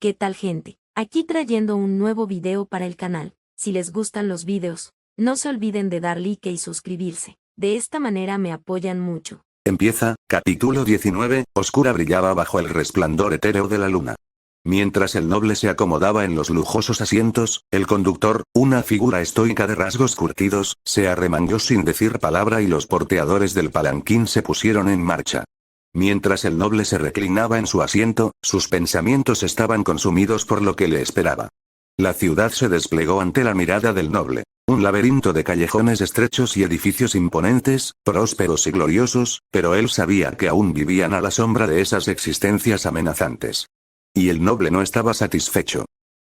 ¿Qué tal, gente? Aquí trayendo un nuevo video para el canal. Si les gustan los videos, no se olviden de dar like y suscribirse. De esta manera me apoyan mucho. Empieza, capítulo 19, Oscura brillaba bajo el resplandor etéreo de la luna. Mientras el noble se acomodaba en los lujosos asientos, el conductor, una figura estoica de rasgos curtidos, se arremangó sin decir palabra y los porteadores del palanquín se pusieron en marcha. Mientras el noble se reclinaba en su asiento, sus pensamientos estaban consumidos por lo que le esperaba. La ciudad se desplegó ante la mirada del noble. Un laberinto de callejones estrechos y edificios imponentes, prósperos y gloriosos, pero él sabía que aún vivían a la sombra de esas existencias amenazantes. Y el noble no estaba satisfecho.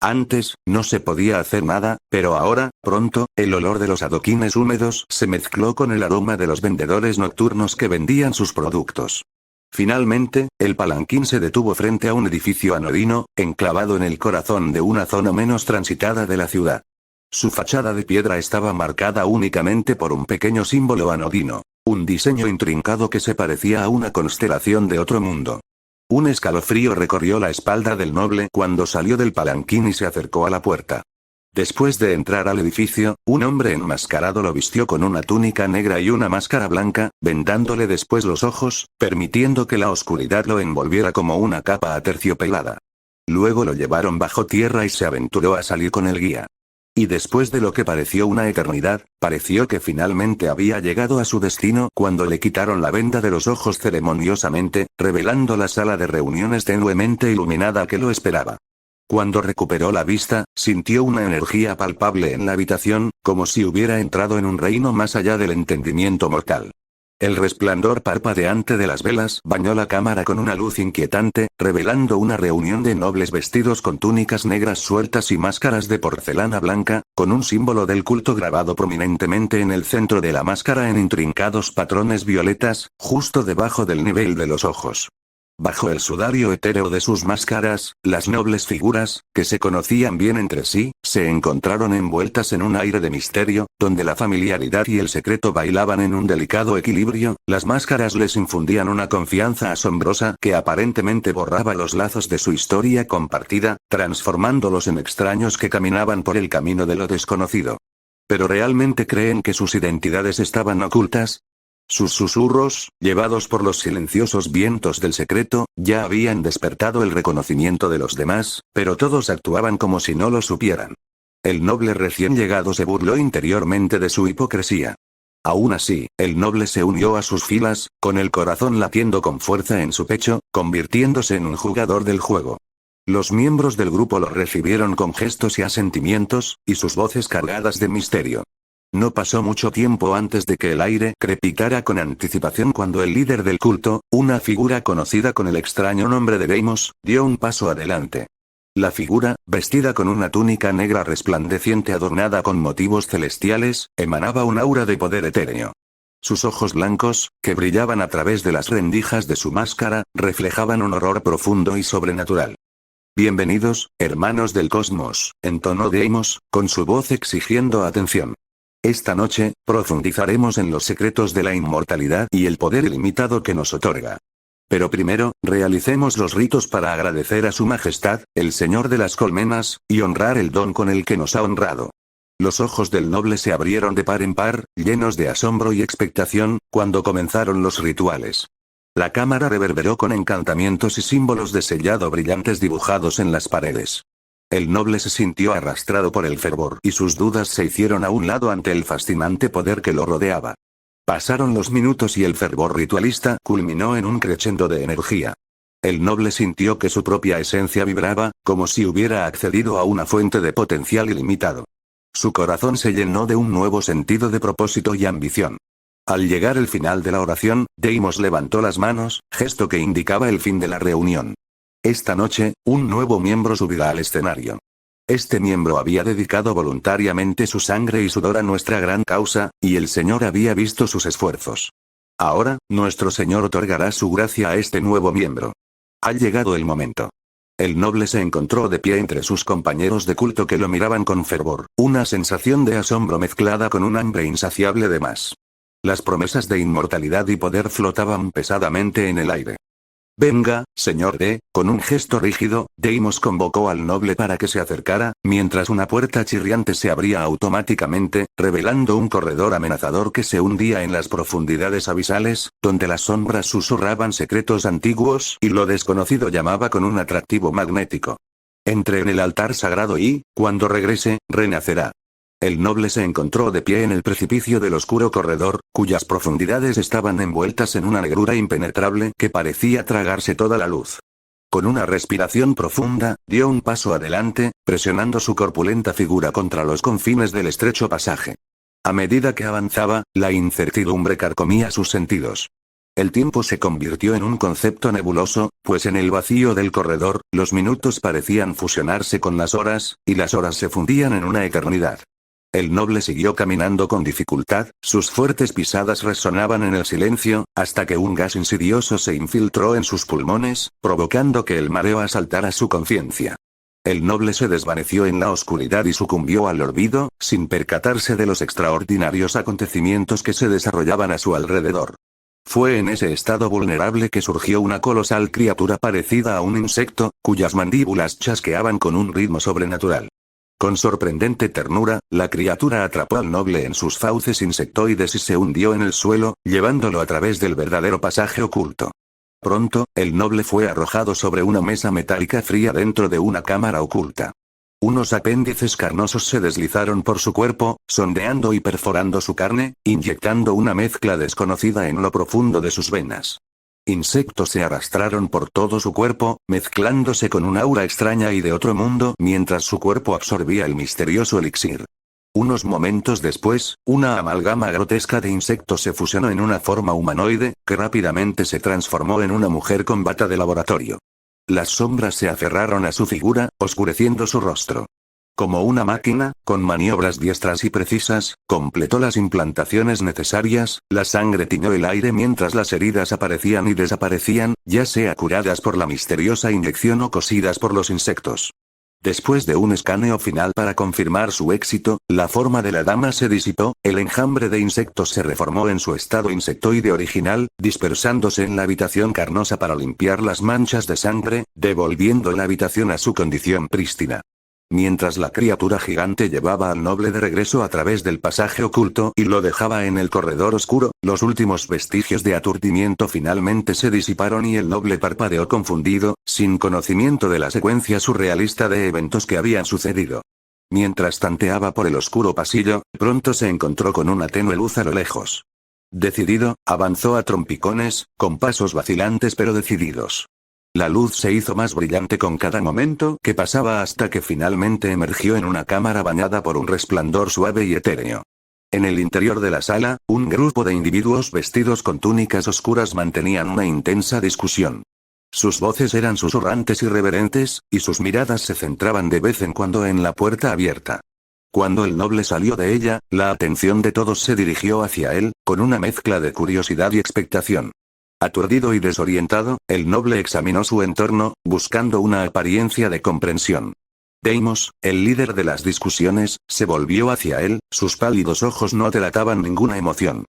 Antes, no se podía hacer nada, pero ahora, pronto, el olor de los adoquines húmedos se mezcló con el aroma de los vendedores nocturnos que vendían sus productos. Finalmente, el palanquín se detuvo frente a un edificio anodino, enclavado en el corazón de una zona menos transitada de la ciudad. Su fachada de piedra estaba marcada únicamente por un pequeño símbolo anodino, un diseño intrincado que se parecía a una constelación de otro mundo. Un escalofrío recorrió la espalda del noble cuando salió del palanquín y se acercó a la puerta. Después de entrar al edificio, un hombre enmascarado lo vistió con una túnica negra y una máscara blanca, vendándole después los ojos, permitiendo que la oscuridad lo envolviera como una capa aterciopelada. Luego lo llevaron bajo tierra y se aventuró a salir con el guía. Y después de lo que pareció una eternidad, pareció que finalmente había llegado a su destino cuando le quitaron la venda de los ojos ceremoniosamente, revelando la sala de reuniones tenuemente iluminada que lo esperaba. Cuando recuperó la vista, sintió una energía palpable en la habitación, como si hubiera entrado en un reino más allá del entendimiento mortal. El resplandor parpadeante de las velas bañó la cámara con una luz inquietante, revelando una reunión de nobles vestidos con túnicas negras sueltas y máscaras de porcelana blanca, con un símbolo del culto grabado prominentemente en el centro de la máscara en intrincados patrones violetas, justo debajo del nivel de los ojos. Bajo el sudario etéreo de sus máscaras, las nobles figuras, que se conocían bien entre sí, se encontraron envueltas en un aire de misterio, donde la familiaridad y el secreto bailaban en un delicado equilibrio. Las máscaras les infundían una confianza asombrosa que aparentemente borraba los lazos de su historia compartida, transformándolos en extraños que caminaban por el camino de lo desconocido. ¿Pero realmente creen que sus identidades estaban ocultas? Sus susurros, llevados por los silenciosos vientos del secreto, ya habían despertado el reconocimiento de los demás, pero todos actuaban como si no lo supieran. El noble recién llegado se burló interiormente de su hipocresía. Aún así, el noble se unió a sus filas, con el corazón latiendo con fuerza en su pecho, convirtiéndose en un jugador del juego. Los miembros del grupo lo recibieron con gestos y asentimientos, y sus voces cargadas de misterio. No pasó mucho tiempo antes de que el aire crepitara con anticipación cuando el líder del culto, una figura conocida con el extraño nombre de Deimos, dio un paso adelante. La figura, vestida con una túnica negra resplandeciente adornada con motivos celestiales, emanaba un aura de poder etéreo. Sus ojos blancos, que brillaban a través de las rendijas de su máscara, reflejaban un horror profundo y sobrenatural. «Bienvenidos, hermanos del cosmos», entonó Deimos, con su voz exigiendo atención. Esta noche, profundizaremos en los secretos de la inmortalidad y el poder ilimitado que nos otorga. Pero primero, realicemos los ritos para agradecer a su majestad, el señor de las colmenas, y honrar el don con el que nos ha honrado. Los ojos del noble se abrieron de par en par, llenos de asombro y expectación, cuando comenzaron los rituales. La cámara reverberó con encantamientos y símbolos de sellado brillantes dibujados en las paredes. El noble se sintió arrastrado por el fervor y sus dudas se hicieron a un lado ante el fascinante poder que lo rodeaba. Pasaron los minutos y el fervor ritualista culminó en un crescendo de energía. El noble sintió que su propia esencia vibraba, como si hubiera accedido a una fuente de potencial ilimitado. Su corazón se llenó de un nuevo sentido de propósito y ambición. Al llegar el final de la oración, Deimos levantó las manos, gesto que indicaba el fin de la reunión. Esta noche, un nuevo miembro subirá al escenario. Este miembro había dedicado voluntariamente su sangre y sudor a nuestra gran causa, y el Señor había visto sus esfuerzos. Ahora, nuestro Señor otorgará su gracia a este nuevo miembro. Ha llegado el momento. El noble se encontró de pie entre sus compañeros de culto que lo miraban con fervor, una sensación de asombro mezclada con un hambre insaciable de más. Las promesas de inmortalidad y poder flotaban pesadamente en el aire. Venga, señor D. Con un gesto rígido, Deimos convocó al noble para que se acercara, mientras una puerta chirriante se abría automáticamente, revelando un corredor amenazador que se hundía en las profundidades abisales, donde las sombras susurraban secretos antiguos y lo desconocido llamaba con un atractivo magnético. Entre en el altar sagrado y, cuando regrese, renacerá. El noble se encontró de pie en el precipicio del oscuro corredor, cuyas profundidades estaban envueltas en una negrura impenetrable que parecía tragarse toda la luz. Con una respiración profunda, dio un paso adelante, presionando su corpulenta figura contra los confines del estrecho pasaje. A medida que avanzaba, la incertidumbre carcomía sus sentidos. El tiempo se convirtió en un concepto nebuloso, pues en el vacío del corredor, los minutos parecían fusionarse con las horas, y las horas se fundían en una eternidad. El noble siguió caminando con dificultad, sus fuertes pisadas resonaban en el silencio, hasta que un gas insidioso se infiltró en sus pulmones, provocando que el mareo asaltara su conciencia. El noble se desvaneció en la oscuridad y sucumbió al olvido, sin percatarse de los extraordinarios acontecimientos que se desarrollaban a su alrededor. Fue en ese estado vulnerable que surgió una colosal criatura parecida a un insecto, cuyas mandíbulas chasqueaban con un ritmo sobrenatural. Con sorprendente ternura, la criatura atrapó al noble en sus fauces insectoides y se hundió en el suelo, llevándolo a través del verdadero pasaje oculto. Pronto, el noble fue arrojado sobre una mesa metálica fría dentro de una cámara oculta. Unos apéndices carnosos se deslizaron por su cuerpo, sondeando y perforando su carne, inyectando una mezcla desconocida en lo profundo de sus venas. Insectos se arrastraron por todo su cuerpo, mezclándose con un aura extraña y de otro mundo mientras su cuerpo absorbía el misterioso elixir. Unos momentos después, una amalgama grotesca de insectos se fusionó en una forma humanoide, que rápidamente se transformó en una mujer con bata de laboratorio. Las sombras se aferraron a su figura, oscureciendo su rostro. Como una máquina, con maniobras diestras y precisas, completó las implantaciones necesarias, la sangre tiñó el aire mientras las heridas aparecían y desaparecían, ya sea curadas por la misteriosa inyección o cosidas por los insectos. Después de un escaneo final para confirmar su éxito, la forma de la dama se disipó, el enjambre de insectos se reformó en su estado insectoide original, dispersándose en la habitación carnosa para limpiar las manchas de sangre, devolviendo la habitación a su condición prístina. Mientras la criatura gigante llevaba al noble de regreso a través del pasaje oculto y lo dejaba en el corredor oscuro, los últimos vestigios de aturdimiento finalmente se disiparon y el noble parpadeó confundido, sin conocimiento de la secuencia surrealista de eventos que habían sucedido. Mientras tanteaba por el oscuro pasillo, pronto se encontró con una tenue luz a lo lejos. Decidido, avanzó a trompicones, con pasos vacilantes pero decididos. La luz se hizo más brillante con cada momento que pasaba hasta que finalmente emergió en una cámara bañada por un resplandor suave y etéreo. En el interior de la sala, un grupo de individuos vestidos con túnicas oscuras mantenían una intensa discusión. Sus voces eran susurrantes y reverentes, y sus miradas se centraban de vez en cuando en la puerta abierta. Cuando el noble salió de ella, la atención de todos se dirigió hacia él, con una mezcla de curiosidad y expectación. Aturdido y desorientado, el noble examinó su entorno, buscando una apariencia de comprensión. Deimos, el líder de las discusiones, se volvió hacia él, sus pálidos ojos no delataban ninguna emoción.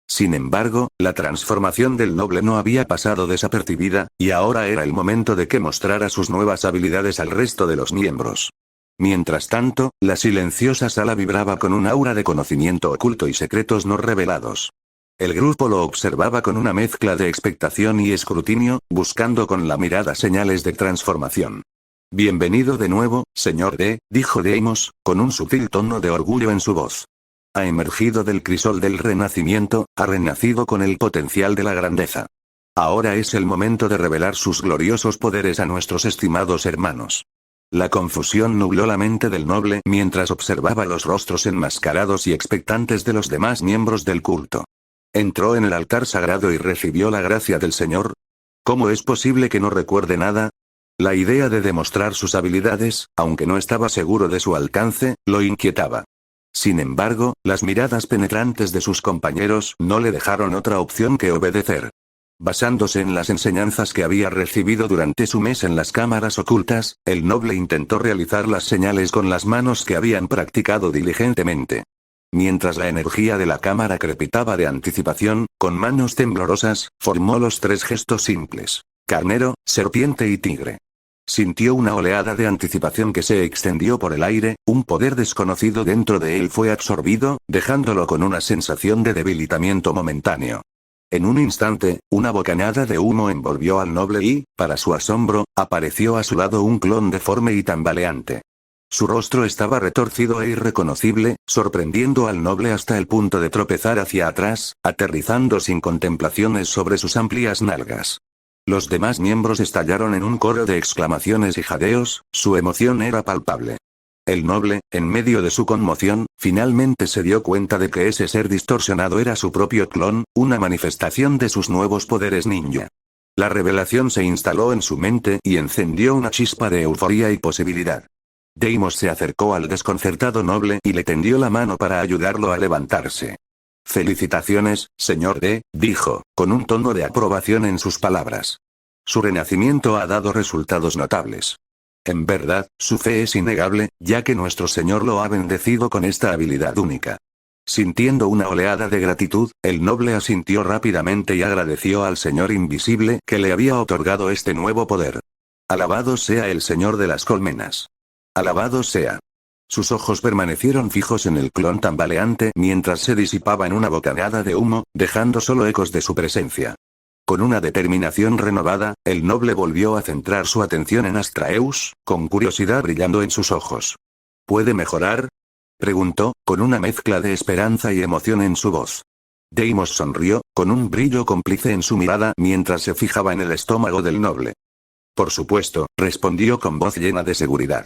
Sin embargo, la transformación del noble no había pasado desapercibida, y ahora era el momento de que mostrara sus nuevas habilidades al resto de los miembros. Mientras tanto, la silenciosa sala vibraba con un aura de conocimiento oculto y secretos no revelados. El grupo lo observaba con una mezcla de expectación y escrutinio, buscando con la mirada señales de transformación. Bienvenido de nuevo, señor D, dijo Deimos, con un sutil tono de orgullo en su voz. Ha emergido del crisol del renacimiento, ha renacido con el potencial de la grandeza. Ahora es el momento de revelar sus gloriosos poderes a nuestros estimados hermanos. La confusión nubló la mente del noble mientras observaba los rostros enmascarados y expectantes de los demás miembros del culto. Entró en el altar sagrado y recibió la gracia del Señor. ¿Cómo es posible que no recuerde nada? La idea de demostrar sus habilidades, aunque no estaba seguro de su alcance, lo inquietaba. Sin embargo, las miradas penetrantes de sus compañeros no le dejaron otra opción que obedecer. Basándose en las enseñanzas que había recibido durante su mes en las cámaras ocultas, el noble intentó realizar las señales con las manos que habían practicado diligentemente. Mientras la energía de la cámara crepitaba de anticipación, con manos temblorosas, formó los 3 gestos simples. carnero, serpiente y tigre. Sintió una oleada de anticipación que se extendió por el aire, un poder desconocido dentro de él fue absorbido, dejándolo con una sensación de debilitamiento momentáneo. En un instante, una bocanada de humo envolvió al noble y, para su asombro, apareció a su lado un clon deforme y tambaleante. Su rostro estaba retorcido e irreconocible, sorprendiendo al noble hasta el punto de tropezar hacia atrás, aterrizando sin contemplaciones sobre sus amplias nalgas. Los demás miembros estallaron en un coro de exclamaciones y jadeos, su emoción era palpable. El noble, en medio de su conmoción, finalmente se dio cuenta de que ese ser distorsionado era su propio clon, una manifestación de sus nuevos poderes ninja. La revelación se instaló en su mente y encendió una chispa de euforía y posibilidad. Deimos se acercó al desconcertado noble y le tendió la mano para ayudarlo a levantarse. «Felicitaciones, señor D», dijo, con un tono de aprobación en sus palabras. Su renacimiento ha dado resultados notables. En verdad, su fe es innegable, ya que nuestro Señor lo ha bendecido con esta habilidad única. Sintiendo una oleada de gratitud, el noble asintió rápidamente y agradeció al Señor Invisible que le había otorgado este nuevo poder. Alabado sea el Señor de las Colmenas. Alabado sea. Sus ojos permanecieron fijos en el clon tambaleante mientras se disipaba en una bocanada de humo, dejando solo ecos de su presencia. Con una determinación renovada, el noble volvió a centrar su atención en Astraeus, con curiosidad brillando en sus ojos. ¿Puede mejorar?, preguntó, con una mezcla de esperanza y emoción en su voz. Deimos sonrió, con un brillo cómplice en su mirada mientras se fijaba en el estómago del noble. Por supuesto, respondió con voz llena de seguridad.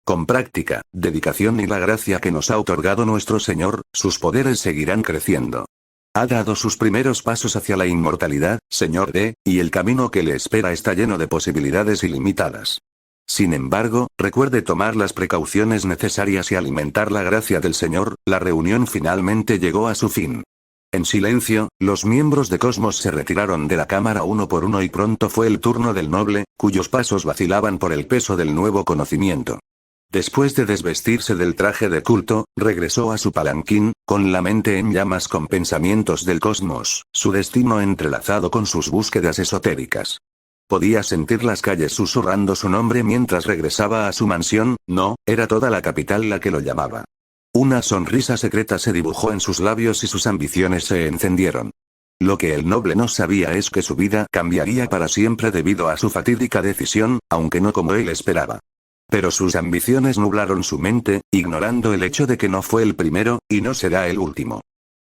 Con práctica, dedicación y la gracia que nos ha otorgado nuestro Señor, sus poderes seguirán creciendo. Ha dado sus primeros pasos hacia la inmortalidad, señor D, y el camino que le espera está lleno de posibilidades ilimitadas. Sin embargo, recuerde tomar las precauciones necesarias y alimentar la gracia del Señor. La reunión finalmente llegó a su fin. En silencio, los miembros de Cosmos se retiraron de la cámara uno por uno y pronto fue el turno del noble, cuyos pasos vacilaban por el peso del nuevo conocimiento. Después de desvestirse del traje de culto, regresó a su palanquín, con la mente en llamas con pensamientos del cosmos, su destino entrelazado con sus búsquedas esotéricas. Podía sentir las calles susurrando su nombre mientras regresaba a su mansión, no, era toda la capital la que lo llamaba. Una sonrisa secreta se dibujó en sus labios y sus ambiciones se encendieron. Lo que el noble no sabía es que su vida cambiaría para siempre debido a su fatídica decisión, aunque no como él esperaba. Pero sus ambiciones nublaron su mente, ignorando el hecho de que no fue el primero, y no será el último.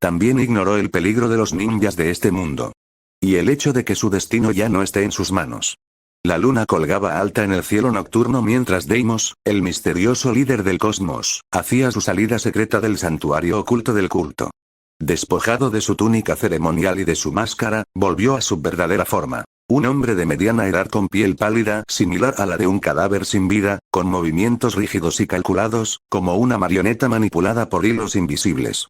También ignoró el peligro de los ninjas de este mundo. Y el hecho de que su destino ya no esté en sus manos. La luna colgaba alta en el cielo nocturno mientras Deimos, el misterioso líder del cosmos, hacía su salida secreta del santuario oculto del culto. Despojado de su túnica ceremonial y de su máscara, volvió a su verdadera forma. Un hombre de mediana edad con piel pálida, similar a la de un cadáver sin vida, con movimientos rígidos y calculados, como una marioneta manipulada por hilos invisibles.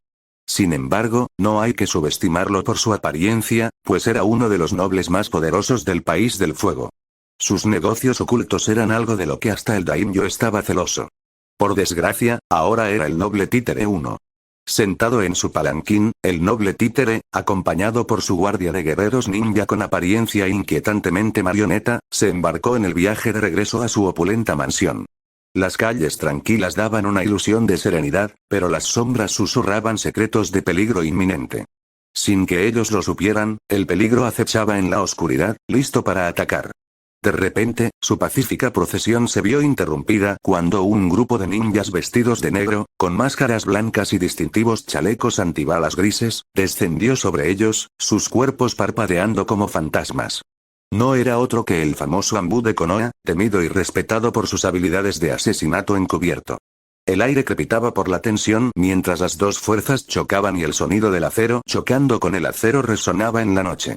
Sin embargo, no hay que subestimarlo por su apariencia, pues era uno de los nobles más poderosos del País del Fuego. Sus negocios ocultos eran algo de lo que hasta el daimyo estaba celoso. Por desgracia, ahora era el noble títere 1. Sentado en su palanquín, el noble títere, acompañado por su guardia de guerreros ninja con apariencia inquietantemente marioneta, se embarcó en el viaje de regreso a su opulenta mansión. Las calles tranquilas daban una ilusión de serenidad, pero las sombras susurraban secretos de peligro inminente. Sin que ellos lo supieran, el peligro acechaba en la oscuridad, listo para atacar. De repente, su pacífica procesión se vio interrumpida cuando un grupo de ninjas vestidos de negro, con máscaras blancas y distintivos chalecos antibalas grises, descendió sobre ellos, sus cuerpos parpadeando como fantasmas. No era otro que el famoso Anbu de Konoha, temido y respetado por sus habilidades de asesinato encubierto. El aire crepitaba por la tensión mientras las dos fuerzas chocaban y el sonido del acero chocando con el acero resonaba en la noche.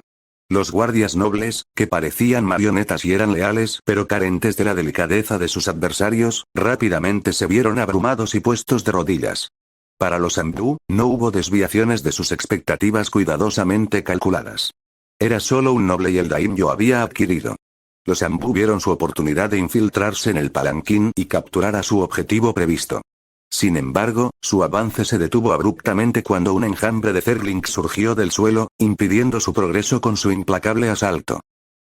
Los guardias nobles, que parecían marionetas y eran leales pero carentes de la delicadeza de sus adversarios, rápidamente se vieron abrumados y puestos de rodillas. Para los Anbu, no hubo desviaciones de sus expectativas cuidadosamente calculadas. Era solo un noble y el daimyo había adquirido. Los Anbu vieron su oportunidad de infiltrarse en el palanquín y capturar a su objetivo previsto. Sin embargo, su avance se detuvo abruptamente cuando un enjambre de Zerglings surgió del suelo, impidiendo su progreso con su implacable asalto.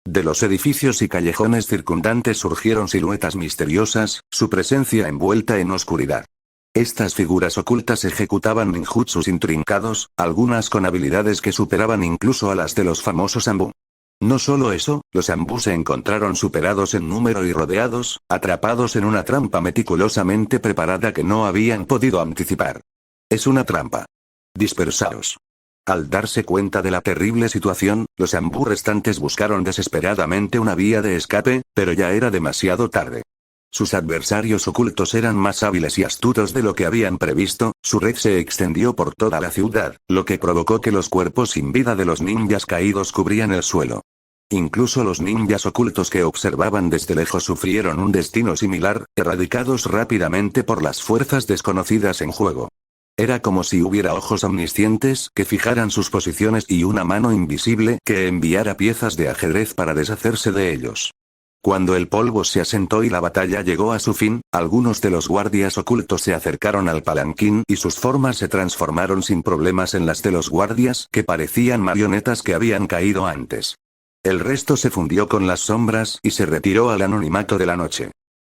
De los edificios y callejones circundantes surgieron siluetas misteriosas, su presencia envuelta en oscuridad. Estas figuras ocultas ejecutaban ninjutsus intrincados, algunas con habilidades que superaban incluso a las de los famosos Anbu. No solo eso, los Anbu se encontraron superados en número y rodeados, atrapados en una trampa meticulosamente preparada que no habían podido anticipar. Es una trampa. Dispersaos. Al darse cuenta de la terrible situación, los Anbu restantes buscaron desesperadamente una vía de escape, pero ya era demasiado tarde. Sus adversarios ocultos eran más hábiles y astutos de lo que habían previsto, su red se extendió por toda la ciudad, lo que provocó que los cuerpos sin vida de los ninjas caídos cubrían el suelo. Incluso los ninjas ocultos que observaban desde lejos sufrieron un destino similar, erradicados rápidamente por las fuerzas desconocidas en juego. Era como si hubiera ojos omniscientes que fijaran sus posiciones y una mano invisible que enviara piezas de ajedrez para deshacerse de ellos. Cuando el polvo se asentó y la batalla llegó a su fin, algunos de los guardias ocultos se acercaron al palanquín y sus formas se transformaron sin problemas en las de los guardias que parecían marionetas que habían caído antes. El resto se fundió con las sombras y se retiró al anonimato de la noche.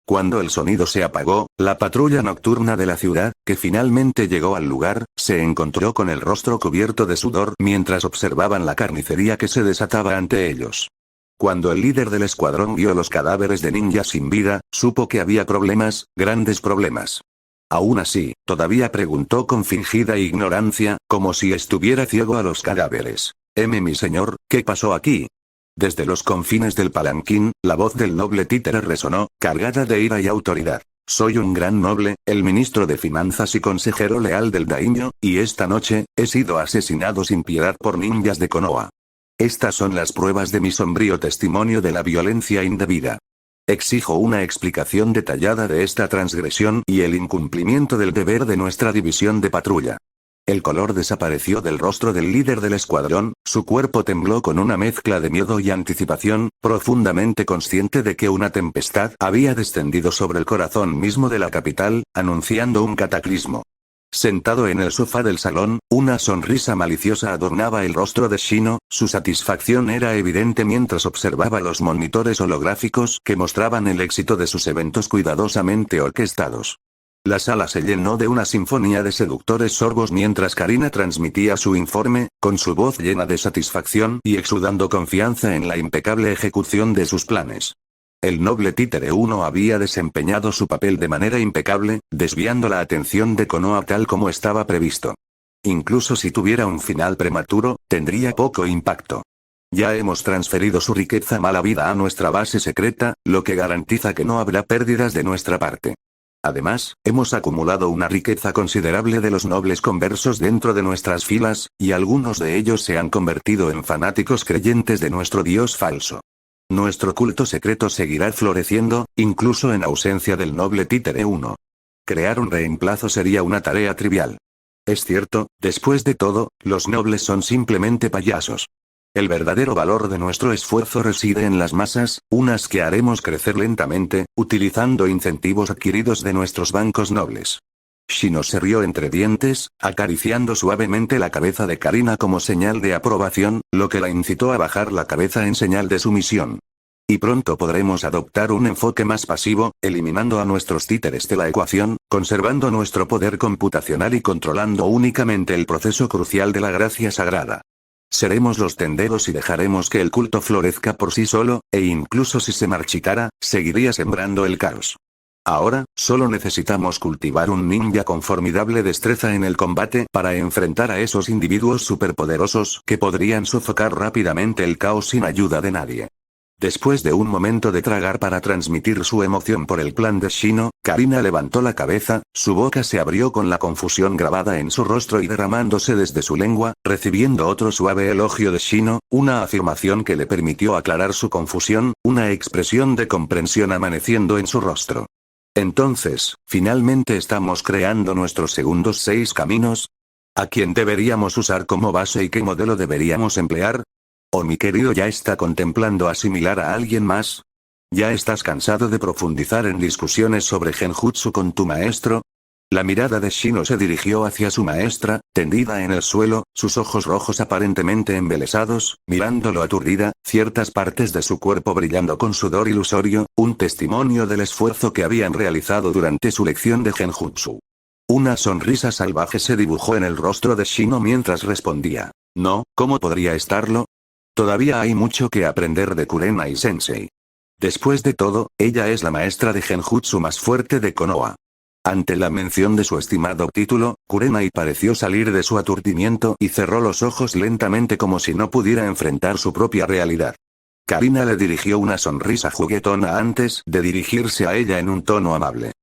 Cuando el sonido se apagó, la patrulla nocturna de la ciudad, que finalmente llegó al lugar, se encontró con el rostro cubierto de sudor mientras observaban la carnicería que se desataba ante ellos. Cuando el líder del escuadrón vio los cadáveres de ninjas sin vida, supo que había problemas, grandes problemas. Aún así, todavía preguntó con fingida ignorancia, como si estuviera ciego a los cadáveres. Mi señor, ¿qué pasó aquí? Desde los confines del palanquín, la voz del noble títere resonó, cargada de ira y autoridad. Soy un gran noble, el ministro de Finanzas y consejero leal del daimyo, y esta noche, he sido asesinado sin piedad por ninjas de Konoha. Estas son las pruebas de mi sombrío testimonio de la violencia indebida. Exijo una explicación detallada de esta transgresión y el incumplimiento del deber de nuestra división de patrulla. El color desapareció del rostro del líder del escuadrón, su cuerpo tembló con una mezcla de miedo y anticipación, profundamente consciente de que una tempestad había descendido sobre el corazón mismo de la capital, anunciando un cataclismo. Sentado en el sofá del salón, una sonrisa maliciosa adornaba el rostro de Shino, su satisfacción era evidente mientras observaba los monitores holográficos que mostraban el éxito de sus eventos cuidadosamente orquestados. La sala se llenó de una sinfonía de seductores sorbos mientras Karina transmitía su informe, con su voz llena de satisfacción y exudando confianza en la impecable ejecución de sus planes. El noble títere 1 había desempeñado su papel de manera impecable, desviando la atención de Konoha tal como estaba previsto. Incluso si tuviera un final prematuro, tendría poco impacto. Ya hemos transferido su riqueza mala vida a nuestra base secreta, lo que garantiza que no habrá pérdidas de nuestra parte. Además, hemos acumulado una riqueza considerable de los nobles conversos dentro de nuestras filas, y algunos de ellos se han convertido en fanáticos creyentes de nuestro dios falso. Nuestro culto secreto seguirá floreciendo, incluso en ausencia del noble títere 1. Crear un reemplazo sería una tarea trivial. Es cierto, después de todo, los nobles son simplemente payasos. El verdadero valor de nuestro esfuerzo reside en las masas, unas que haremos crecer lentamente, utilizando incentivos adquiridos de nuestros bancos nobles. Shino se rió entre dientes, acariciando suavemente la cabeza de Karina como señal de aprobación, lo que la incitó a bajar la cabeza en señal de sumisión. Y pronto podremos adoptar un enfoque más pasivo, eliminando a nuestros títeres de la ecuación, conservando nuestro poder computacional y controlando únicamente el proceso crucial de la gracia sagrada. Seremos los tenderos y dejaremos que el culto florezca por sí solo, e incluso si se marchitara, seguiría sembrando el caos. Ahora, solo necesitamos cultivar un ninja con formidable destreza en el combate para enfrentar a esos individuos superpoderosos que podrían sofocar rápidamente el caos sin ayuda de nadie. Después de un momento de tragar para transmitir su emoción por el plan de Shino, Karina levantó la cabeza, su boca se abrió con la confusión grabada en su rostro y derramándose desde su lengua, recibiendo otro suave elogio de Shino, una afirmación que le permitió aclarar su confusión, una expresión de comprensión amaneciendo en su rostro. Entonces, finalmente estamos creando nuestros segundos 6 caminos. ¿A quién deberíamos usar como base y qué modelo deberíamos emplear? ¿O mi querido ya está contemplando asimilar a alguien más? ¿Ya estás cansado de profundizar en discusiones sobre genjutsu con tu maestro? La mirada de Shino se dirigió hacia su maestra, tendida en el suelo, sus ojos rojos aparentemente embelesados, mirándolo aturdida, ciertas partes de su cuerpo brillando con sudor ilusorio, un testimonio del esfuerzo que habían realizado durante su lección de Genjutsu. Una sonrisa salvaje se dibujó en el rostro de Shino mientras respondía. No, ¿cómo podría estarlo? Todavía hay mucho que aprender de Kurenai Sensei. Después de todo, ella es la maestra de Genjutsu más fuerte de Konoha. Ante la mención de su estimado título, Kurenai pareció salir de su aturdimiento y cerró los ojos lentamente como si no pudiera enfrentar su propia realidad. Karina le dirigió una sonrisa juguetona antes de dirigirse a ella en un tono amable.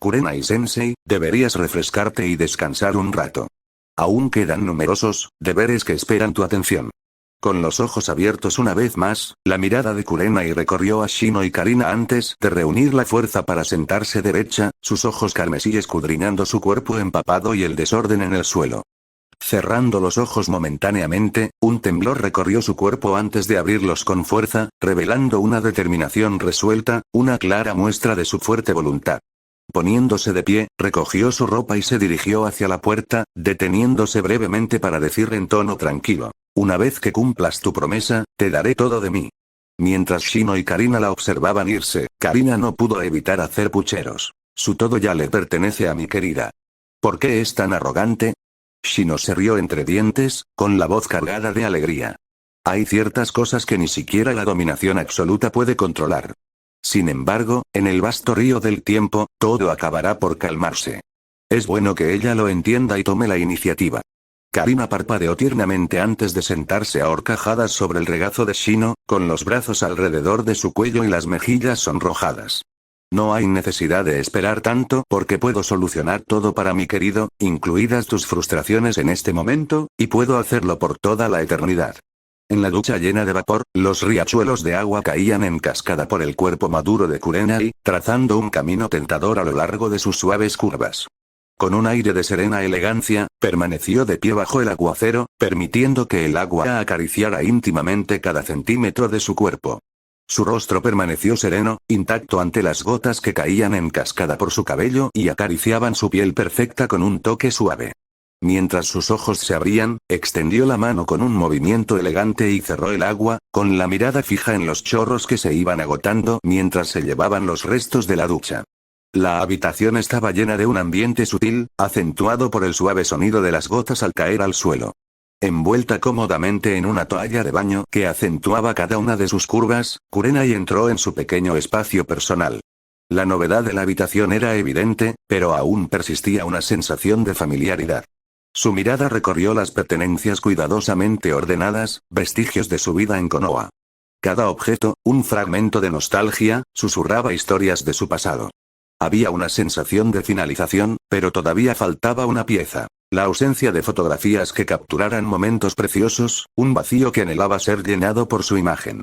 Kurenai-sensei, deberías refrescarte y descansar un rato. Aún quedan numerosos deberes que esperan tu atención. Con los ojos abiertos una vez más, la mirada de Kurenai recorrió a Shino y Karina antes de reunir la fuerza para sentarse derecha, sus ojos carmesí escudriñando su cuerpo empapado y el desorden en el suelo. Cerrando los ojos momentáneamente, un temblor recorrió su cuerpo antes de abrirlos con fuerza, revelando una determinación resuelta, una clara muestra de su fuerte voluntad. Poniéndose de pie, recogió su ropa y se dirigió hacia la puerta, deteniéndose brevemente para decir en tono tranquilo. Una vez que cumplas tu promesa, te daré todo de mí. Mientras Shino y Karina la observaban irse, Karina no pudo evitar hacer pucheros. Su todo ya le pertenece a mi querida. ¿Por qué es tan arrogante? Shino se rió entre dientes, con la voz cargada de alegría. Hay ciertas cosas que ni siquiera la dominación absoluta puede controlar. Sin embargo, en el vasto río del tiempo, todo acabará por calmarse. Es bueno que ella lo entienda y tome la iniciativa. Karina parpadeó tiernamente antes de sentarse a horcajadas sobre el regazo de Shino, con los brazos alrededor de su cuello y las mejillas sonrojadas. No hay necesidad de esperar tanto porque puedo solucionar todo para mi querido, incluidas tus frustraciones en este momento, y puedo hacerlo por toda la eternidad. En la ducha llena de vapor, los riachuelos de agua caían en cascada por el cuerpo maduro de Kurenai, trazando un camino tentador a lo largo de sus suaves curvas. Con un aire de serena elegancia, permaneció de pie bajo el aguacero, permitiendo que el agua acariciara íntimamente cada centímetro de su cuerpo. Su rostro permaneció sereno, intacto ante las gotas que caían en cascada por su cabello y acariciaban su piel perfecta con un toque suave. Mientras sus ojos se abrían, extendió la mano con un movimiento elegante y cerró el agua, con la mirada fija en los chorros que se iban agotando mientras se llevaban los restos de la ducha. La habitación estaba llena de un ambiente sutil, acentuado por el suave sonido de las gotas al caer al suelo. Envuelta cómodamente en una toalla de baño que acentuaba cada una de sus curvas, Kurenai entró en su pequeño espacio personal. La novedad de la habitación era evidente, pero aún persistía una sensación de familiaridad. Su mirada recorrió las pertenencias cuidadosamente ordenadas, vestigios de su vida en Konoha. Cada objeto, un fragmento de nostalgia, susurraba historias de su pasado. Había una sensación de finalización, pero todavía faltaba una pieza. La ausencia de fotografías que capturaran momentos preciosos, un vacío que anhelaba ser llenado por su imagen.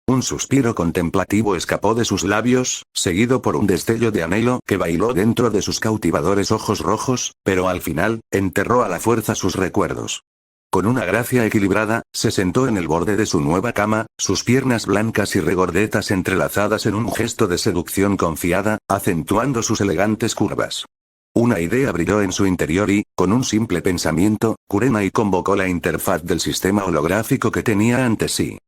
Un suspiro contemplativo escapó de sus labios, seguido por un destello de anhelo que bailó dentro de sus cautivadores ojos rojos, pero al final, enterró a la fuerza sus recuerdos. Con una gracia equilibrada, se sentó en el borde de su nueva cama, sus piernas blancas y regordetas entrelazadas en un gesto de seducción confiada, acentuando sus elegantes curvas. Una idea brilló en su interior y, con un simple pensamiento, Kurenai convocó la interfaz del sistema holográfico que tenía ante sí.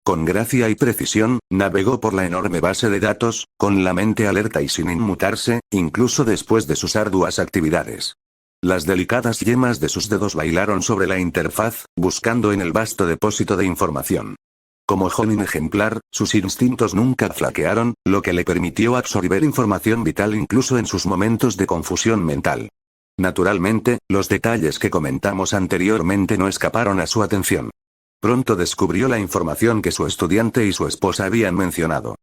Con gracia y precisión, navegó por la enorme base de datos, con la mente alerta y sin inmutarse, incluso después de sus arduas actividades. Las delicadas yemas de sus dedos bailaron sobre la interfaz, buscando en el vasto depósito de información. Como joven ejemplar, sus instintos nunca flaquearon, lo que le permitió absorber información vital incluso en sus momentos de confusión mental. Naturalmente, los detalles que comentamos anteriormente no escaparon a su atención. Pronto descubrió la información que su estudiante y su esposa habían mencionado.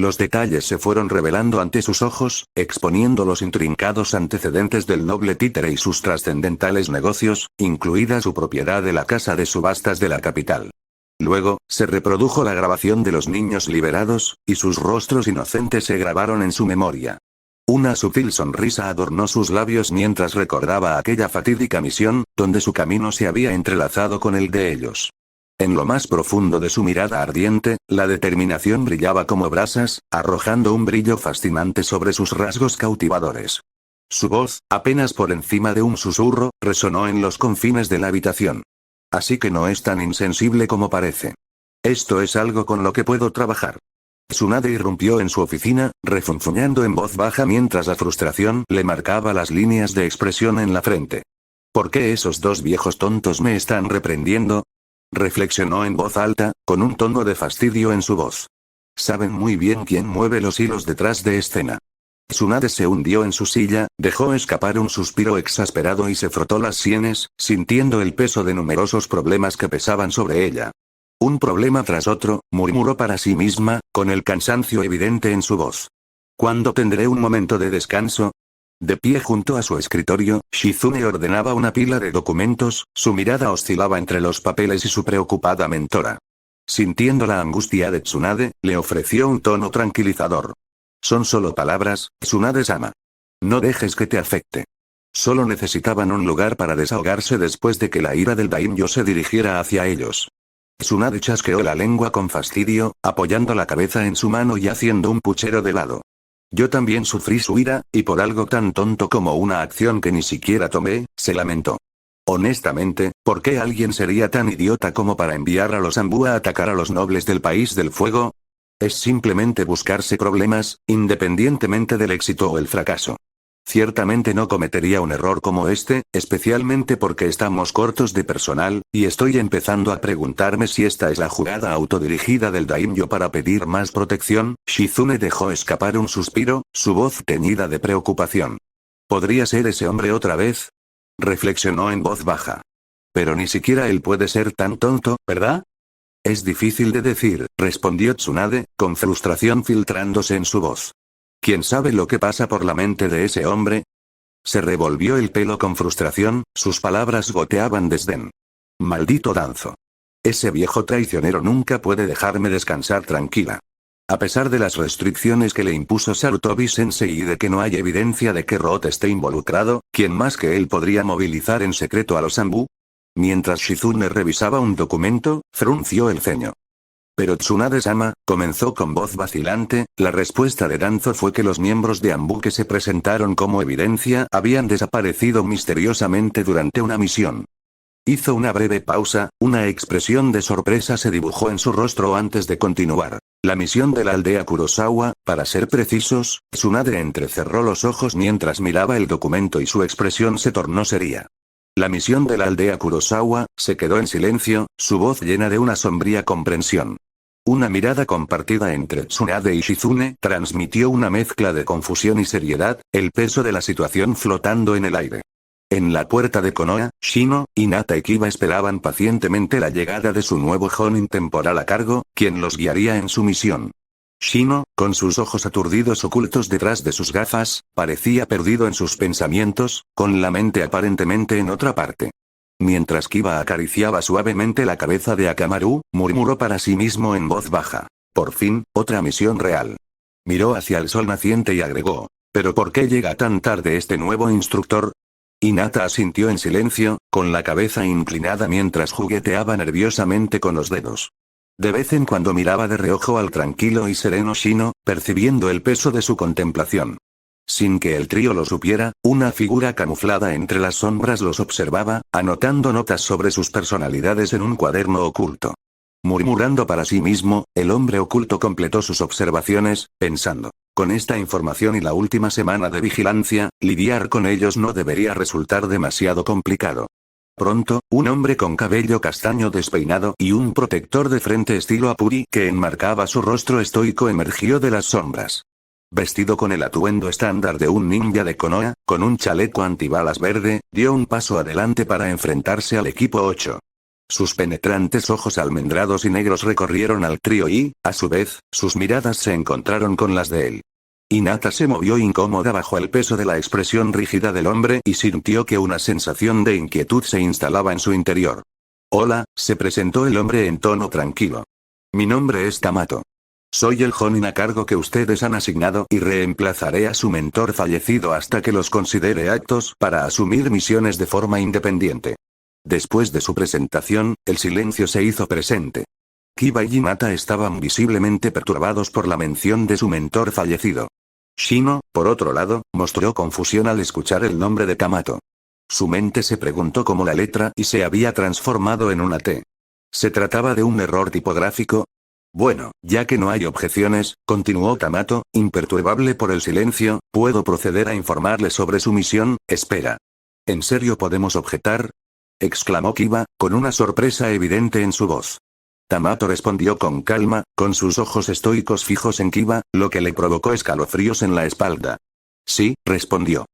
Los detalles se fueron revelando ante sus ojos, exponiendo los intrincados antecedentes del noble títere y sus trascendentales negocios, incluida su propiedad de la casa de subastas de la capital. Luego, se reprodujo la grabación de los niños liberados, y sus rostros inocentes se grabaron en su memoria. Una sutil sonrisa adornó sus labios mientras recordaba aquella fatídica misión, donde su camino se había entrelazado con el de ellos. En lo más profundo de su mirada ardiente, la determinación brillaba como brasas, arrojando un brillo fascinante sobre sus rasgos cautivadores. Su voz, apenas por encima de un susurro, resonó en los confines de la habitación. Así que no es tan insensible como parece. Esto es algo con lo que puedo trabajar. Tsunade irrumpió en su oficina, refunfuñando en voz baja mientras la frustración le marcaba las líneas de expresión en la frente. ¿Por qué esos dos viejos tontos me están reprendiendo? Reflexionó en voz alta, con un tono de fastidio en su voz. Saben muy bien quién mueve los hilos detrás de escena. Tsunade se hundió en su silla, dejó escapar un suspiro exasperado y se frotó las sienes, sintiendo el peso de numerosos problemas que pesaban sobre ella. Un problema tras otro, murmuró para sí misma, con el cansancio evidente en su voz. ¿Cuándo tendré un momento de descanso? De pie junto a su escritorio, Shizune ordenaba una pila de documentos, su mirada oscilaba entre los papeles y su preocupada mentora. Sintiendo la angustia de Tsunade, le ofreció un tono tranquilizador. Son solo palabras, Tsunade-sama. No dejes que te afecte. Solo necesitaban un lugar para desahogarse después de que la ira del daimyo se dirigiera hacia ellos. Tsunade chasqueó la lengua con fastidio, apoyando la cabeza en su mano y haciendo un puchero de lado. Yo también sufrí su ira, y por algo tan tonto como una acción que ni siquiera tomé, se lamentó. Honestamente, ¿por qué alguien sería tan idiota como para enviar a los Anbu a atacar a los nobles del País del Fuego? Es simplemente buscarse problemas, independientemente del éxito o el fracaso. Ciertamente no cometería un error como este, especialmente porque estamos cortos de personal, y estoy empezando a preguntarme si esta es la jugada autodirigida del daimyo para pedir más protección. Shizune dejó escapar un suspiro, su voz teñida de preocupación. ¿Podría ser ese hombre otra vez? Reflexionó en voz baja. Pero ni siquiera él puede ser tan tonto, ¿verdad? Es difícil de decir, respondió Tsunade, con frustración filtrándose en su voz. ¿Quién sabe lo que pasa por la mente de ese hombre? Se revolvió el pelo con frustración, sus palabras goteaban desdén. Maldito Danzo. Ese viejo traicionero nunca puede dejarme descansar tranquila. A pesar de las restricciones que le impuso Sarutobi-sensei y de que no hay evidencia de que Root esté involucrado, ¿quién más que él podría movilizar en secreto a los Anbu? Mientras Shizune revisaba un documento, frunció el ceño. Pero Tsunade-sama, comenzó con voz vacilante, la respuesta de Danzo fue que los miembros de Anbu que se presentaron como evidencia habían desaparecido misteriosamente durante una misión. Hizo una breve pausa, una expresión de sorpresa se dibujó en su rostro antes de continuar. La misión de la aldea Kurosawa, para ser precisos, Tsunade entrecerró los ojos mientras miraba el documento y su expresión se tornó seria. La misión de la aldea Kurosawa, se quedó en silencio, su voz llena de una sombría comprensión. Una mirada compartida entre Tsunade y Shizune transmitió una mezcla de confusión y seriedad, el peso de la situación flotando en el aire. En la puerta de Konoha, Shino, Hinata y Kiba esperaban pacientemente la llegada de su nuevo Jonin temporal a cargo, quien los guiaría en su misión. Shino, con sus ojos aturdidos ocultos detrás de sus gafas, parecía perdido en sus pensamientos, con la mente aparentemente en otra parte. Mientras Kiba acariciaba suavemente la cabeza de Akamaru, murmuró para sí mismo en voz baja. Por fin, otra misión real. Miró hacia el sol naciente y agregó. ¿Pero por qué llega tan tarde este nuevo instructor? Hinata asintió en silencio, con la cabeza inclinada mientras jugueteaba nerviosamente con los dedos. De vez en cuando miraba de reojo al tranquilo y sereno Shino, percibiendo el peso de su contemplación. Sin que el trío lo supiera, una figura camuflada entre las sombras los observaba, anotando notas sobre sus personalidades en un cuaderno oculto. Murmurando para sí mismo, el hombre oculto completó sus observaciones, pensando. Con esta información y la última semana de vigilancia, lidiar con ellos no debería resultar demasiado complicado. Pronto, un hombre con cabello castaño despeinado y un protector de frente estilo Apuri que enmarcaba su rostro estoico emergió de las sombras. Vestido con el atuendo estándar de un ninja de Konoha, con un chaleco antibalas verde, dio un paso adelante para enfrentarse al equipo 8. Sus penetrantes ojos almendrados y negros recorrieron al trío y, a su vez, sus miradas se encontraron con las de él. Hinata se movió incómoda bajo el peso de la expresión rígida del hombre y sintió que una sensación de inquietud se instalaba en su interior. Hola, se presentó el hombre en tono tranquilo. Mi nombre es Tamato. Soy el Jonin a cargo que ustedes han asignado y reemplazaré a su mentor fallecido hasta que los considere aptos para asumir misiones de forma independiente. Después de su presentación, el silencio se hizo presente. Kiba y Hinata estaban visiblemente perturbados por la mención de su mentor fallecido. Shino, por otro lado, mostró confusión al escuchar el nombre de Tamato. Su mente se preguntó cómo la letra I se había transformado en una T. ¿Se trataba de un error tipográfico? Bueno, ya que no hay objeciones, continuó Tamato, imperturbable por el silencio, puedo proceder a informarle sobre su misión. Espera. ¿En serio podemos objetar? Exclamó Kiba, con una sorpresa evidente en su voz. Tamato respondió con calma, con sus ojos estoicos fijos en Kiba, lo que le provocó escalofríos en la espalda. Sí, respondió.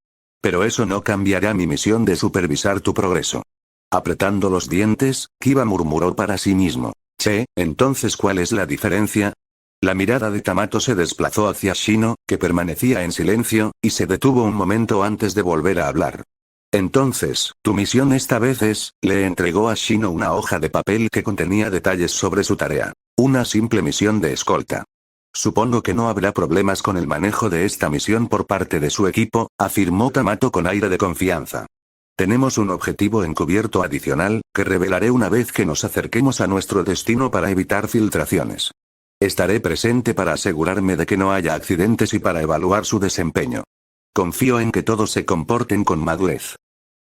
Pero eso no cambiará mi misión de supervisar tu progreso. Apretando los dientes, Kiba murmuró para sí mismo. Che, entonces ¿cuál es la diferencia? La mirada de Tamato se desplazó hacia Shino, que permanecía en silencio, y se detuvo un momento antes de volver a hablar. Entonces, tu misión esta vez es, le entregó a Shino una hoja de papel que contenía detalles sobre su tarea. Una simple misión de escolta. Supongo que no habrá problemas con el manejo de esta misión por parte de su equipo, afirmó Tamato con aire de confianza. Tenemos un objetivo encubierto adicional, que revelaré una vez que nos acerquemos a nuestro destino para evitar filtraciones. Estaré presente para asegurarme de que no haya accidentes y para evaluar su desempeño. Confío en que todos se comporten con madurez.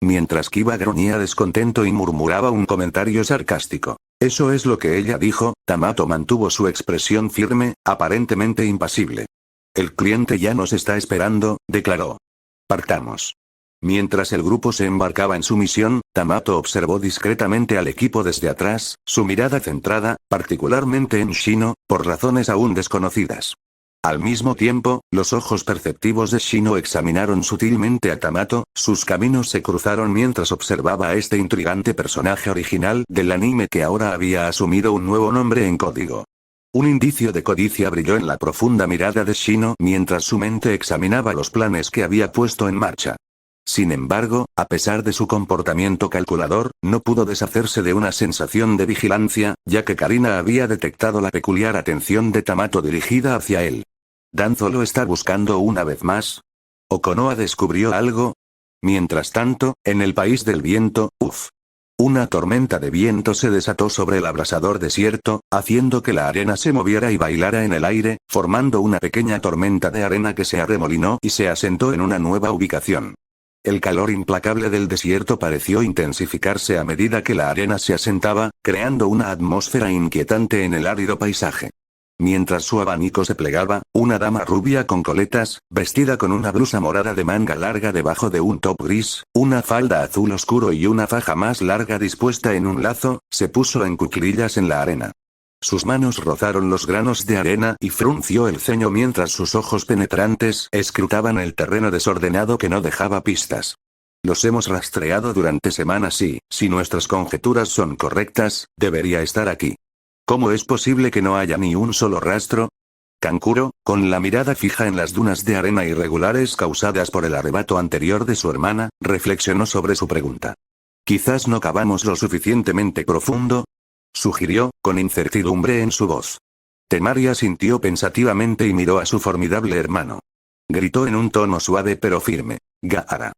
Mientras Kiba gruñía descontento y murmuraba un comentario sarcástico. Eso es lo que ella dijo, Tamato mantuvo su expresión firme, aparentemente impasible. El cliente ya nos está esperando, declaró. Partamos. Mientras el grupo se embarcaba en su misión, Tamato observó discretamente al equipo desde atrás, su mirada centrada, particularmente en Shino, por razones aún desconocidas. Al mismo tiempo, los ojos perceptivos de Shino examinaron sutilmente a Tamato, sus caminos se cruzaron mientras observaba a este intrigante personaje original del anime que ahora había asumido un nuevo nombre en código. Un indicio de codicia brilló en la profunda mirada de Shino mientras su mente examinaba los planes que había puesto en marcha. Sin embargo, a pesar de su comportamiento calculador, no pudo deshacerse de una sensación de vigilancia, ya que Karina había detectado la peculiar atención de Tamato dirigida hacia él. ¿Danzo lo está buscando una vez más? ¿O Konoha descubrió algo? Mientras tanto, en el país del viento, una tormenta de viento se desató sobre el abrasador desierto, haciendo que la arena se moviera y bailara en el aire, formando una pequeña tormenta de arena que se arremolinó y se asentó en una nueva ubicación. El calor implacable del desierto pareció intensificarse a medida que la arena se asentaba, creando una atmósfera inquietante en el árido paisaje. Mientras su abanico se plegaba, una dama rubia con coletas, vestida con una blusa morada de manga larga debajo de un top gris, una falda azul oscuro y una faja más larga dispuesta en un lazo, se puso en cuclillas en la arena. Sus manos rozaron los granos de arena y frunció el ceño mientras sus ojos penetrantes escrutaban el terreno desordenado que no dejaba pistas. Los hemos rastreado durante semanas y, si nuestras conjeturas son correctas, debería estar aquí. ¿Cómo es posible que no haya ni un solo rastro? Kankuro, con la mirada fija en las dunas de arena irregulares causadas por el arrebato anterior de su hermana, reflexionó sobre su pregunta. Quizás no cavamos lo suficientemente profundo, sugirió, con incertidumbre en su voz. Temari asintió pensativamente y miró a su formidable hermano. Gritó en un tono suave pero firme. Gaara.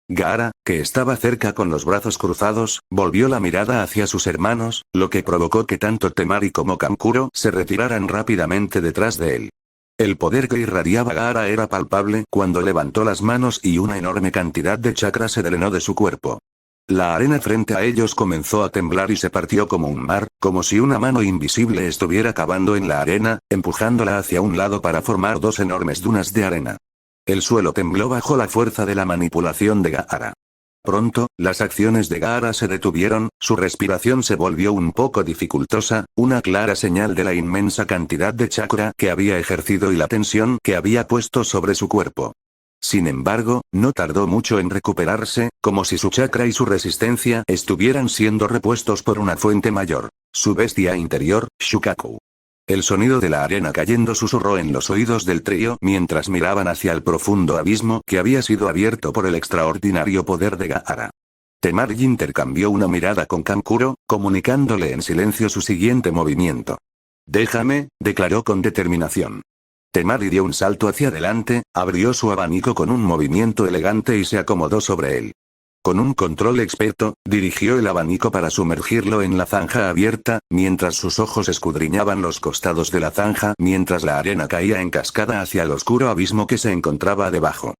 Gaara, que estaba cerca con los brazos cruzados, volvió la mirada hacia sus hermanos, lo que provocó que tanto Temari como Kankuro se retiraran rápidamente detrás de él. El poder que irradiaba Gaara era palpable cuando levantó las manos y una enorme cantidad de chakra se drenó de su cuerpo. La arena frente a ellos comenzó a temblar y se partió como un mar, como si una mano invisible estuviera cavando en la arena, empujándola hacia un lado para formar dos enormes dunas de arena. El suelo tembló bajo la fuerza de la manipulación de Gaara. Pronto, las acciones de Gaara se detuvieron, su respiración se volvió un poco dificultosa, una clara señal de la inmensa cantidad de chakra que había ejercido y la tensión que había puesto sobre su cuerpo. Sin embargo, no tardó mucho en recuperarse, como si su chakra y su resistencia estuvieran siendo repuestos por una fuente mayor. Su bestia interior, Shukaku. El sonido de la arena cayendo susurró en los oídos del trío mientras miraban hacia el profundo abismo que había sido abierto por el extraordinario poder de Gaara. Temari intercambió una mirada con Kankuro, comunicándole en silencio su siguiente movimiento. Déjame, declaró con determinación. Temari dio un salto hacia adelante, abrió su abanico con un movimiento elegante y se acomodó sobre él. Con un control experto, dirigió el abanico para sumergirlo en la zanja abierta, mientras sus ojos escudriñaban los costados de la zanja mientras la arena caía en cascada hacia el oscuro abismo que se encontraba debajo.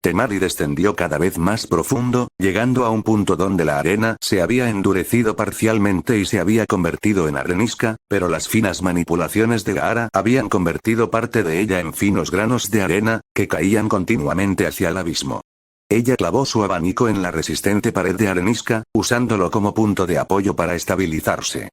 Temari descendió cada vez más profundo, llegando a un punto donde la arena se había endurecido parcialmente y se había convertido en arenisca, pero las finas manipulaciones de Gaara habían convertido parte de ella en finos granos de arena, que caían continuamente hacia el abismo. Ella clavó su abanico en la resistente pared de arenisca, usándolo como punto de apoyo para estabilizarse.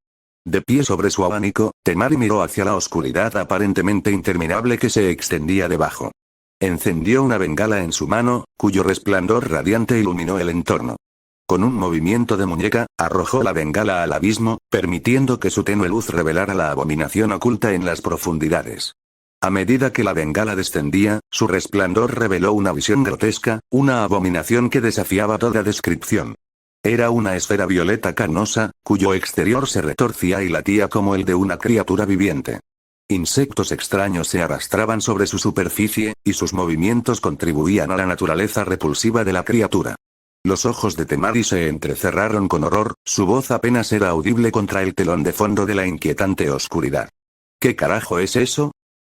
De pie sobre su abanico, Temari miró hacia la oscuridad aparentemente interminable que se extendía debajo. Encendió una bengala en su mano, cuyo resplandor radiante iluminó el entorno. Con un movimiento de muñeca, arrojó la bengala al abismo, permitiendo que su tenue luz revelara la abominación oculta en las profundidades. A medida que la bengala descendía, su resplandor reveló una visión grotesca, una abominación que desafiaba toda descripción. Era una esfera violeta carnosa, cuyo exterior se retorcía y latía como el de una criatura viviente. Insectos extraños se arrastraban sobre su superficie, y sus movimientos contribuían a la naturaleza repulsiva de la criatura. Los ojos de Temari se entrecerraron con horror, su voz apenas era audible contra el telón de fondo de la inquietante oscuridad. ¿Qué carajo es eso?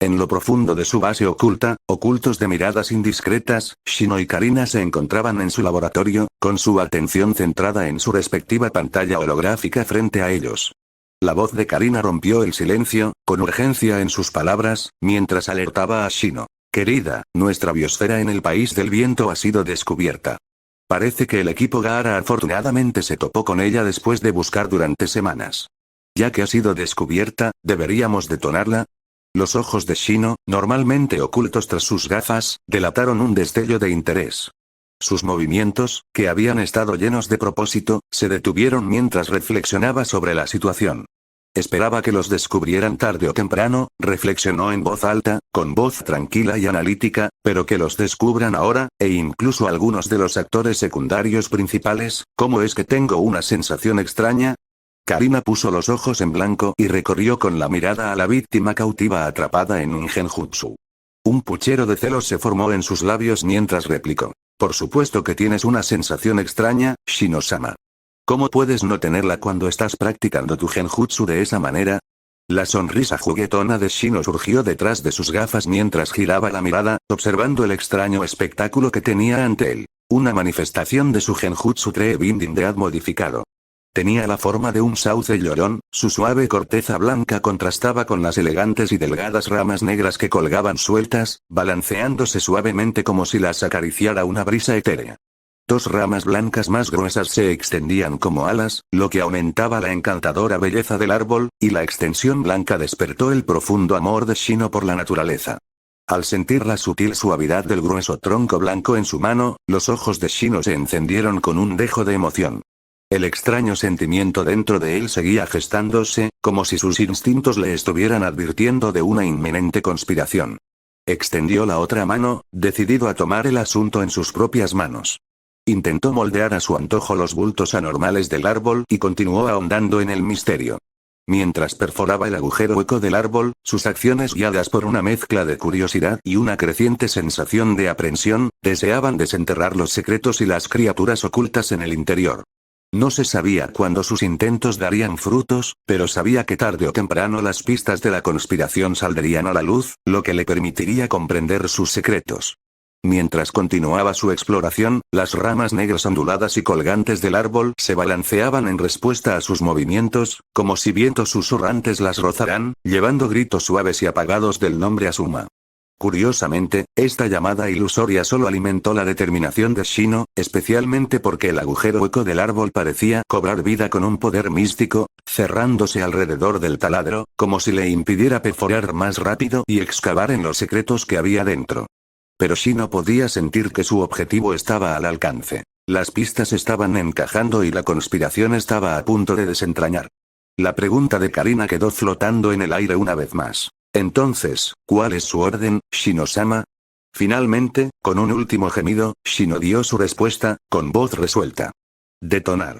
En lo profundo de su base oculta, ocultos de miradas indiscretas, Shino y Karina se encontraban en su laboratorio, con su atención centrada en su respectiva pantalla holográfica frente a ellos. La voz de Karina rompió el silencio, con urgencia en sus palabras, mientras alertaba a Shino. Querida, nuestra biosfera en el país del viento ha sido descubierta. Parece que el equipo Gaara afortunadamente se topó con ella después de buscar durante semanas. Ya que ha sido descubierta, ¿deberíamos detonarla? Los ojos de Shino, normalmente ocultos tras sus gafas, delataron un destello de interés. Sus movimientos, que habían estado llenos de propósito, se detuvieron mientras reflexionaba sobre la situación. Esperaba que los descubrieran tarde o temprano, reflexionó en voz alta, con voz tranquila y analítica, pero que los descubran ahora, e incluso algunos de los actores secundarios principales, ¿cómo es que tengo una sensación extraña? Karina puso los ojos en blanco y recorrió con la mirada a la víctima cautiva atrapada en un genjutsu. Un puchero de celos se formó en sus labios mientras replicó. Por supuesto que tienes una sensación extraña, Shino-sama. ¿Cómo puedes no tenerla cuando estás practicando tu genjutsu de esa manera? La sonrisa juguetona de Shino surgió detrás de sus gafas mientras giraba la mirada, observando el extraño espectáculo que tenía ante él. Una manifestación de su genjutsu Tree Binding Dead modificado. Tenía la forma de un sauce llorón, su suave corteza blanca contrastaba con las elegantes y delgadas ramas negras que colgaban sueltas, balanceándose suavemente como si las acariciara una brisa etérea. Dos ramas blancas más gruesas se extendían como alas, lo que aumentaba la encantadora belleza del árbol, y la extensión blanca despertó el profundo amor de Shino por la naturaleza. Al sentir la sutil suavidad del grueso tronco blanco en su mano, los ojos de Shino se encendieron con un dejo de emoción. El extraño sentimiento dentro de él seguía gestándose, como si sus instintos le estuvieran advirtiendo de una inminente conspiración. Extendió la otra mano, decidido a tomar el asunto en sus propias manos. Intentó moldear a su antojo los bultos anormales del árbol y continuó ahondando en el misterio. Mientras perforaba el agujero hueco del árbol, sus acciones guiadas por una mezcla de curiosidad y una creciente sensación de aprensión, deseaban desenterrar los secretos y las criaturas ocultas en el interior. No se sabía cuándo sus intentos darían frutos, pero sabía que tarde o temprano las pistas de la conspiración saldrían a la luz, lo que le permitiría comprender sus secretos. Mientras continuaba su exploración, las ramas negras onduladas y colgantes del árbol se balanceaban en respuesta a sus movimientos, como si vientos susurrantes las rozaran, llevando gritos suaves y apagados del nombre Asuma. Curiosamente, esta llamada ilusoria solo alimentó la determinación de Shino, especialmente porque el agujero hueco del árbol parecía cobrar vida con un poder místico, cerrándose alrededor del taladro, como si le impidiera perforar más rápido y excavar en los secretos que había dentro. Pero Shino podía sentir que su objetivo estaba al alcance. Las pistas estaban encajando y la conspiración estaba a punto de desentrañar. La pregunta de Karina quedó flotando en el aire una vez más. Entonces, ¿cuál es su orden, Shino-sama? Finalmente, con un último gemido, Shino dio su respuesta, con voz resuelta. Detonar.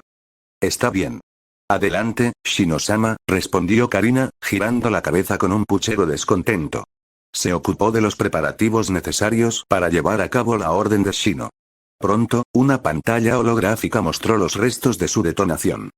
Está bien. Adelante, Shino-sama, respondió Karina, girando la cabeza con un puchero descontento. Se ocupó de los preparativos necesarios para llevar a cabo la orden de Shino. Pronto, una pantalla holográfica mostró los restos de su detonación.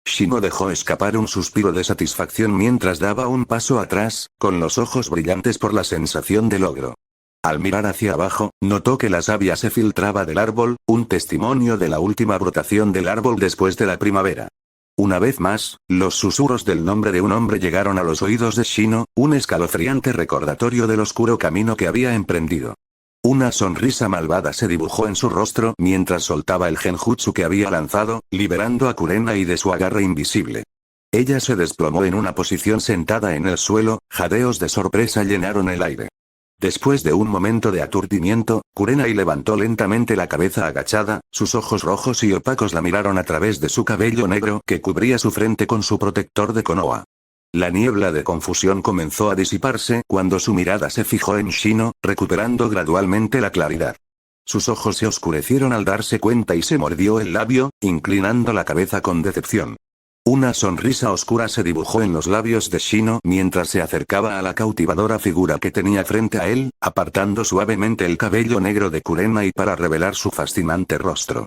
Shino dejó escapar un suspiro de satisfacción mientras daba un paso atrás, con los ojos brillantes por la sensación de logro. Al mirar hacia abajo, notó que la savia se filtraba del árbol, un testimonio de la última brotación del árbol después de la primavera. Una vez más, los susurros del nombre de un hombre llegaron a los oídos de Shino, un escalofriante recordatorio del oscuro camino que había emprendido. Una sonrisa malvada se dibujó en su rostro mientras soltaba el genjutsu que había lanzado, liberando a Kurenai de su agarre invisible. Ella se desplomó en una posición sentada en el suelo, jadeos de sorpresa llenaron el aire. Después de un momento de aturdimiento, Kurenai levantó lentamente la cabeza agachada, sus ojos rojos y opacos la miraron a través de su cabello negro que cubría su frente con su protector de Konoha. La niebla de confusión comenzó a disiparse cuando su mirada se fijó en Shino, recuperando gradualmente la claridad. Sus ojos se oscurecieron al darse cuenta y se mordió el labio, inclinando la cabeza con decepción. Una sonrisa oscura se dibujó en los labios de Shino mientras se acercaba a la cautivadora figura que tenía frente a él, apartando suavemente el cabello negro de Kurenai para revelar su fascinante rostro.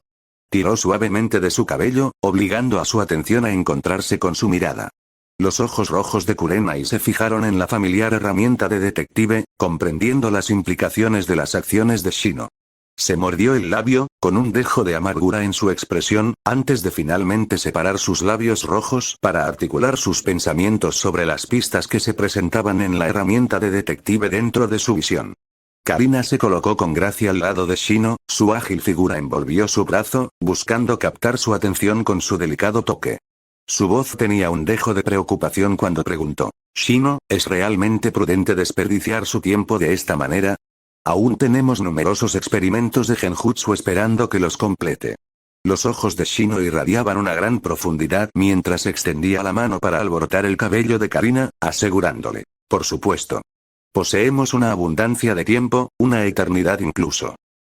Tiró suavemente de su cabello, obligando a su atención a encontrarse con su mirada. Los ojos rojos de Kurenai se fijaron en la familiar herramienta de detective, comprendiendo las implicaciones de las acciones de Shino. Se mordió el labio, con un dejo de amargura en su expresión, antes de finalmente separar sus labios rojos para articular sus pensamientos sobre las pistas que se presentaban en la herramienta de detective dentro de su visión. Karina se colocó con gracia al lado de Shino, su ágil figura envolvió su brazo, buscando captar su atención con su delicado toque. Su voz tenía un dejo de preocupación cuando preguntó: «Shino, ¿es realmente prudente desperdiciar su tiempo de esta manera? Aún tenemos numerosos experimentos de genjutsu esperando que los complete». Los ojos de Shino irradiaban una gran profundidad mientras extendía la mano para alborotar el cabello de Karina, asegurándole: «Por supuesto. Poseemos una abundancia de tiempo, una eternidad incluso».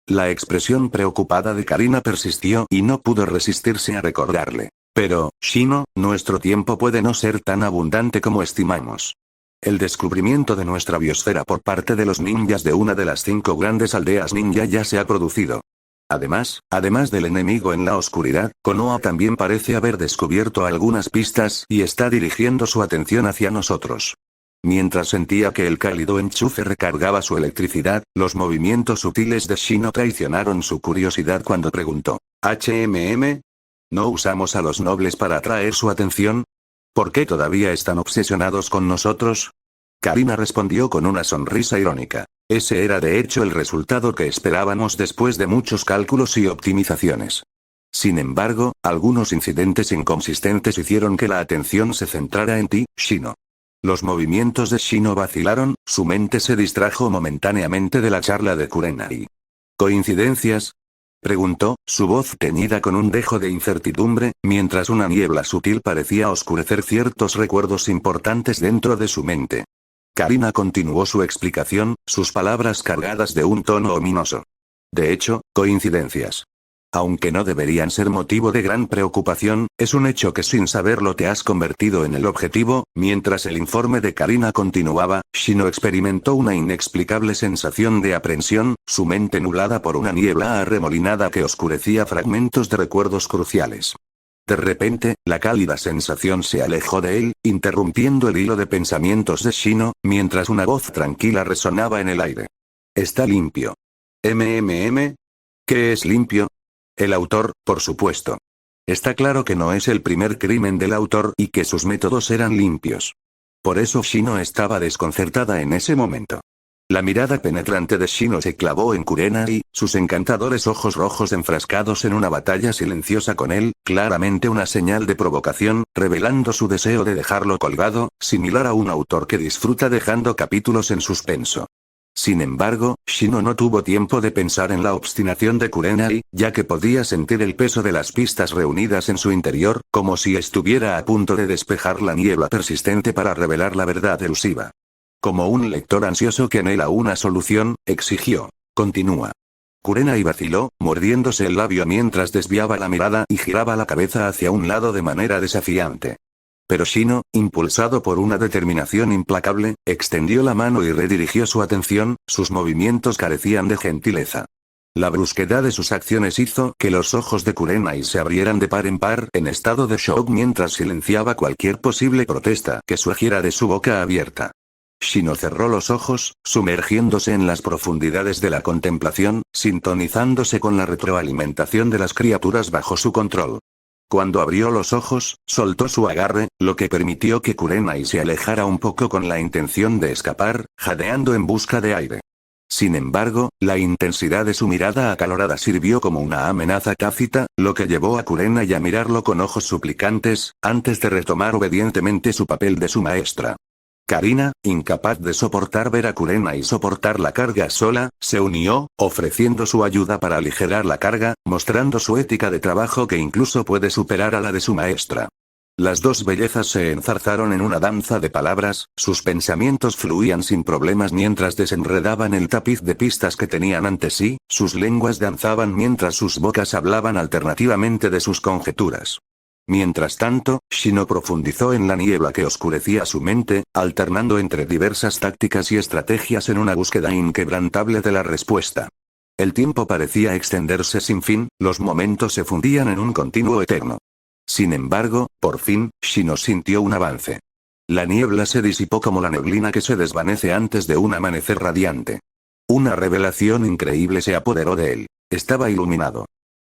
La expresión preocupada de Karina persistió y no pudo resistirse a recordarle: «Pero, Shino, nuestro tiempo puede no ser tan abundante como estimamos. El descubrimiento de nuestra biosfera por parte de los ninjas de una de las 5 grandes aldeas ninja ya se ha producido. Además del enemigo en la oscuridad, Konoha también parece haber descubierto algunas pistas y está dirigiendo su atención hacia nosotros». Mientras sentía que el cálido enchufe recargaba su electricidad, los movimientos sutiles de Shino traicionaron su curiosidad cuando preguntó: ¿No usamos a los nobles para atraer su atención? ¿Por qué todavía están obsesionados con nosotros?» Karina respondió con una sonrisa irónica: «Ese era de hecho el resultado que esperábamos después de muchos cálculos y optimizaciones. Sin embargo, algunos incidentes inconsistentes hicieron que la atención se centrara en ti, Shino». Los movimientos de Shino vacilaron, su mente se distrajo momentáneamente de la charla de Kurenai. «¿Coincidencias?», preguntó, su voz teñida con un dejo de incertidumbre, mientras una niebla sutil parecía oscurecer ciertos recuerdos importantes dentro de su mente. Karina continuó su explicación, sus palabras cargadas de un tono ominoso. «De hecho, coincidencias. Aunque no deberían ser motivo de gran preocupación, es un hecho que sin saberlo te has convertido en el objetivo». Mientras el informe de Karina continuaba, Shino experimentó una inexplicable sensación de aprensión, su mente nublada por una niebla arremolinada que oscurecía fragmentos de recuerdos cruciales. De repente, la cálida sensación se alejó de él, interrumpiendo el hilo de pensamientos de Shino, mientras una voz tranquila resonaba en el aire. «Está limpio». ¿Qué es limpio? El autor, por supuesto. Está claro que no es el primer crimen del autor y que sus métodos eran limpios. Por eso Shino estaba desconcertada en ese momento. La mirada penetrante de Shino se clavó en Kurenai, sus encantadores ojos rojos enfrascados en una batalla silenciosa con él, claramente una señal de provocación, revelando su deseo de dejarlo colgado, similar a un autor que disfruta dejando capítulos en suspenso. Sin embargo, Shino no tuvo tiempo de pensar en la obstinación de Kurenai, ya que podía sentir el peso de las pistas reunidas en su interior, como si estuviera a punto de despejar la niebla persistente para revelar la verdad elusiva. Como un lector ansioso que anhela una solución, exigió: «Continúa». Kurenai vaciló, mordiéndose el labio mientras desviaba la mirada y giraba la cabeza hacia un lado de manera desafiante. Pero Shino, impulsado por una determinación implacable, extendió la mano y redirigió su atención, sus movimientos carecían de gentileza. La brusquedad de sus acciones hizo que los ojos de Kurenai se abrieran de par en par en estado de shock mientras silenciaba cualquier posible protesta que surgiera de su boca abierta. Shino cerró los ojos, sumergiéndose en las profundidades de la contemplación, sintonizándose con la retroalimentación de las criaturas bajo su control. Cuando abrió los ojos, soltó su agarre, lo que permitió que Kurenai se alejara un poco con la intención de escapar, jadeando en busca de aire. Sin embargo, la intensidad de su mirada acalorada sirvió como una amenaza tácita, lo que llevó a Kurenai a mirarlo con ojos suplicantes, antes de retomar obedientemente su papel de su maestra. Karina, incapaz de soportar ver a Kurenai soportar la carga sola, se unió, ofreciendo su ayuda para aligerar la carga, mostrando su ética de trabajo que incluso puede superar a la de su maestra. Las dos bellezas se enzarzaron en una danza de palabras, sus pensamientos fluían sin problemas mientras desenredaban el tapiz de pistas que tenían ante sí, sus lenguas danzaban mientras sus bocas hablaban alternativamente de sus conjeturas. Mientras tanto, Shino profundizó en la niebla que oscurecía su mente, alternando entre diversas tácticas y estrategias en una búsqueda inquebrantable de la respuesta. El tiempo parecía extenderse sin fin, los momentos se fundían en un continuo eterno. Sin embargo, por fin, Shino sintió un avance. La niebla se disipó como la neblina que se desvanece antes de un amanecer radiante. Una revelación increíble se apoderó de él. Estaba iluminado.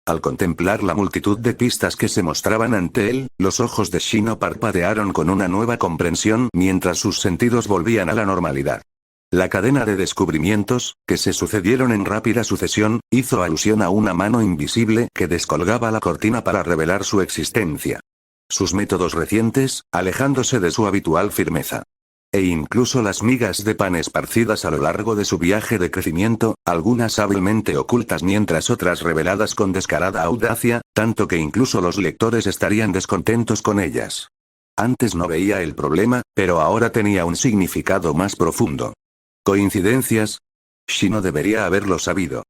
Al contemplar la multitud de pistas que se mostraban ante él, los ojos de Shino parpadearon con una nueva comprensión mientras sus sentidos volvían a la normalidad. La cadena de descubrimientos, que se sucedieron en rápida sucesión, hizo alusión a una mano invisible que descolgaba la cortina para revelar su existencia. Sus métodos recientes, alejándose de su habitual firmeza. E incluso las migas de pan esparcidas a lo largo de su viaje de crecimiento, algunas hábilmente ocultas mientras otras reveladas con descarada audacia, tanto que incluso los lectores estarían descontentos con ellas. Antes no veía el problema, pero ahora tenía un significado más profundo. ¿Coincidencias? Shino debería haberlo sabido.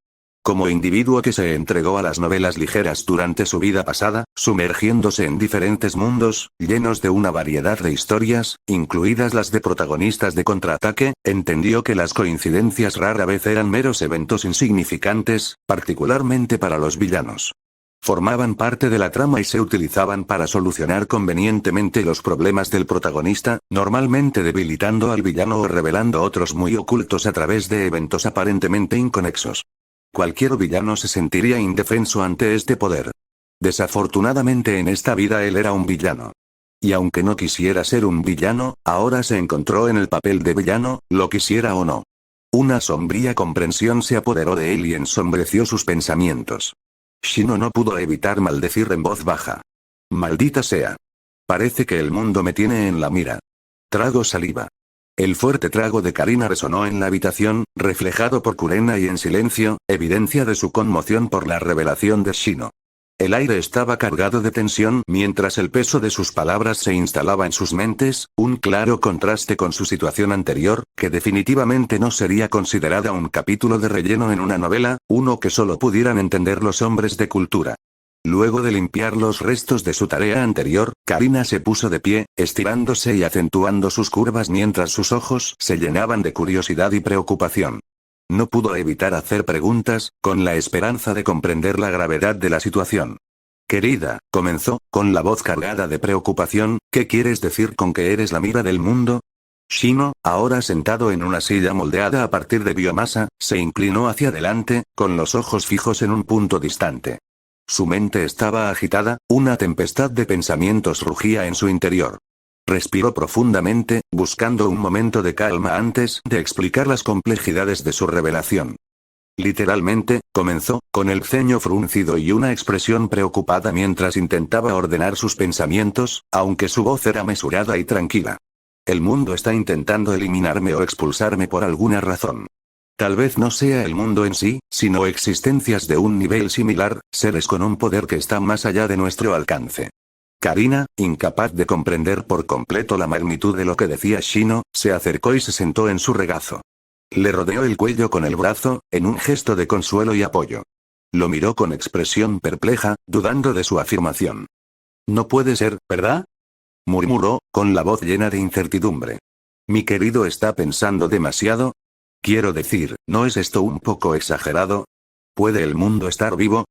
Como individuo que se entregó a las novelas ligeras durante su vida pasada, sumergiéndose en diferentes mundos, llenos de una variedad de historias, incluidas las de protagonistas de contraataque, entendió que las coincidencias rara vez eran meros eventos insignificantes, particularmente para los villanos. Formaban parte de la trama y se utilizaban para solucionar convenientemente los problemas del protagonista, normalmente debilitando al villano o revelando otros muy ocultos a través de eventos aparentemente inconexos. Cualquier villano se sentiría indefenso ante este poder. Desafortunadamente en esta vida él era un villano. Y aunque no quisiera ser un villano, ahora se encontró en el papel de villano, lo quisiera o no. Una sombría comprensión se apoderó de él y ensombreció sus pensamientos. Shino no pudo evitar maldecir en voz baja. Maldita sea. Parece que el mundo me tiene en la mira. Trago saliva. El fuerte trago de Karina resonó en la habitación, reflejado por Kurenai en silencio, evidencia de su conmoción por la revelación de Shino. El aire estaba cargado de tensión mientras el peso de sus palabras se instalaba en sus mentes, un claro contraste con su situación anterior, que definitivamente no sería considerada un capítulo de relleno en una novela, uno que solo pudieran entender los hombres de cultura. Luego de limpiar los restos de su tarea anterior, Karina se puso de pie, estirándose y acentuando sus curvas mientras sus ojos se llenaban de curiosidad y preocupación. No pudo evitar hacer preguntas, con la esperanza de comprender la gravedad de la situación. Querida, comenzó, con la voz cargada de preocupación, ¿qué quieres decir con que eres la mira del mundo? Shino, ahora sentado en una silla moldeada a partir de biomasa, se inclinó hacia adelante, con los ojos fijos en un punto distante. Su mente estaba agitada, una tempestad de pensamientos rugía en su interior. Respiró profundamente, buscando un momento de calma antes de explicar las complejidades de su revelación. Literalmente, comenzó, con el ceño fruncido y una expresión preocupada mientras intentaba ordenar sus pensamientos, aunque su voz era mesurada y tranquila. El mundo está intentando eliminarme o expulsarme por alguna razón. Tal vez no sea el mundo en sí, sino existencias de un nivel similar, seres con un poder que está más allá de nuestro alcance. Karina, incapaz de comprender por completo la magnitud de lo que decía Shino, se acercó y se sentó en su regazo. Le rodeó el cuello con el brazo, en un gesto de consuelo y apoyo. Lo miró con expresión perpleja, dudando de su afirmación. No puede ser, ¿verdad? Murmuró, con la voz llena de incertidumbre. Mi querido está pensando demasiado. Quiero decir, ¿no es esto un poco exagerado? ¿Puede el mundo estar vivo?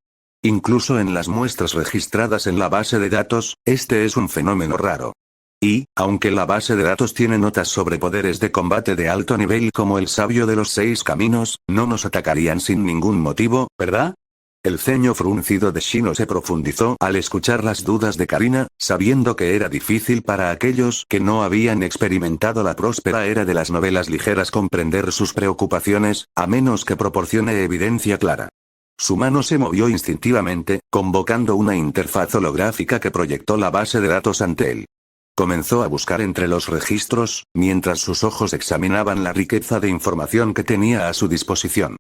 Incluso en las muestras registradas en la base de datos, este es un fenómeno raro. Y, aunque la base de datos tiene notas sobre poderes de combate de alto nivel como el sabio de los 6 caminos, no nos atacarían sin ningún motivo, ¿verdad? El ceño fruncido de Shino se profundizó al escuchar las dudas de Karina, sabiendo que era difícil para aquellos que no habían experimentado la próspera era de las novelas ligeras comprender sus preocupaciones, a menos que proporcione evidencia clara. Su mano se movió instintivamente, convocando una interfaz holográfica que proyectó la base de datos ante él. Comenzó a buscar entre los registros, mientras sus ojos examinaban la riqueza de información que tenía a su disposición.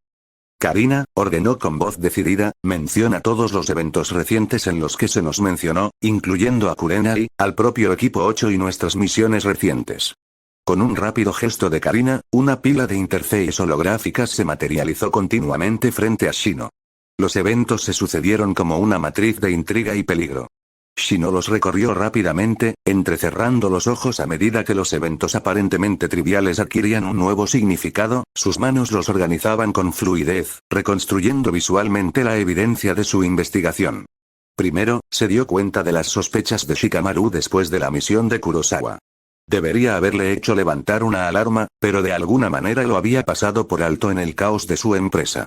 Karina, ordenó con voz decidida, menciona todos los eventos recientes en los que se nos mencionó, incluyendo a Kurenai, al propio equipo 8 y nuestras misiones recientes. Con un rápido gesto de Karina, una pila de interfaces holográficas se materializó continuamente frente a Shino. Los eventos se sucedieron como una matriz de intriga y peligro. Shino los recorrió rápidamente, entrecerrando los ojos a medida que los eventos aparentemente triviales adquirían un nuevo significado, sus manos los organizaban con fluidez, reconstruyendo visualmente la evidencia de su investigación. Primero, se dio cuenta de las sospechas de Shikamaru después de la misión de Kurosawa. Debería haberle hecho levantar una alarma, pero de alguna manera lo había pasado por alto en el caos de su empresa.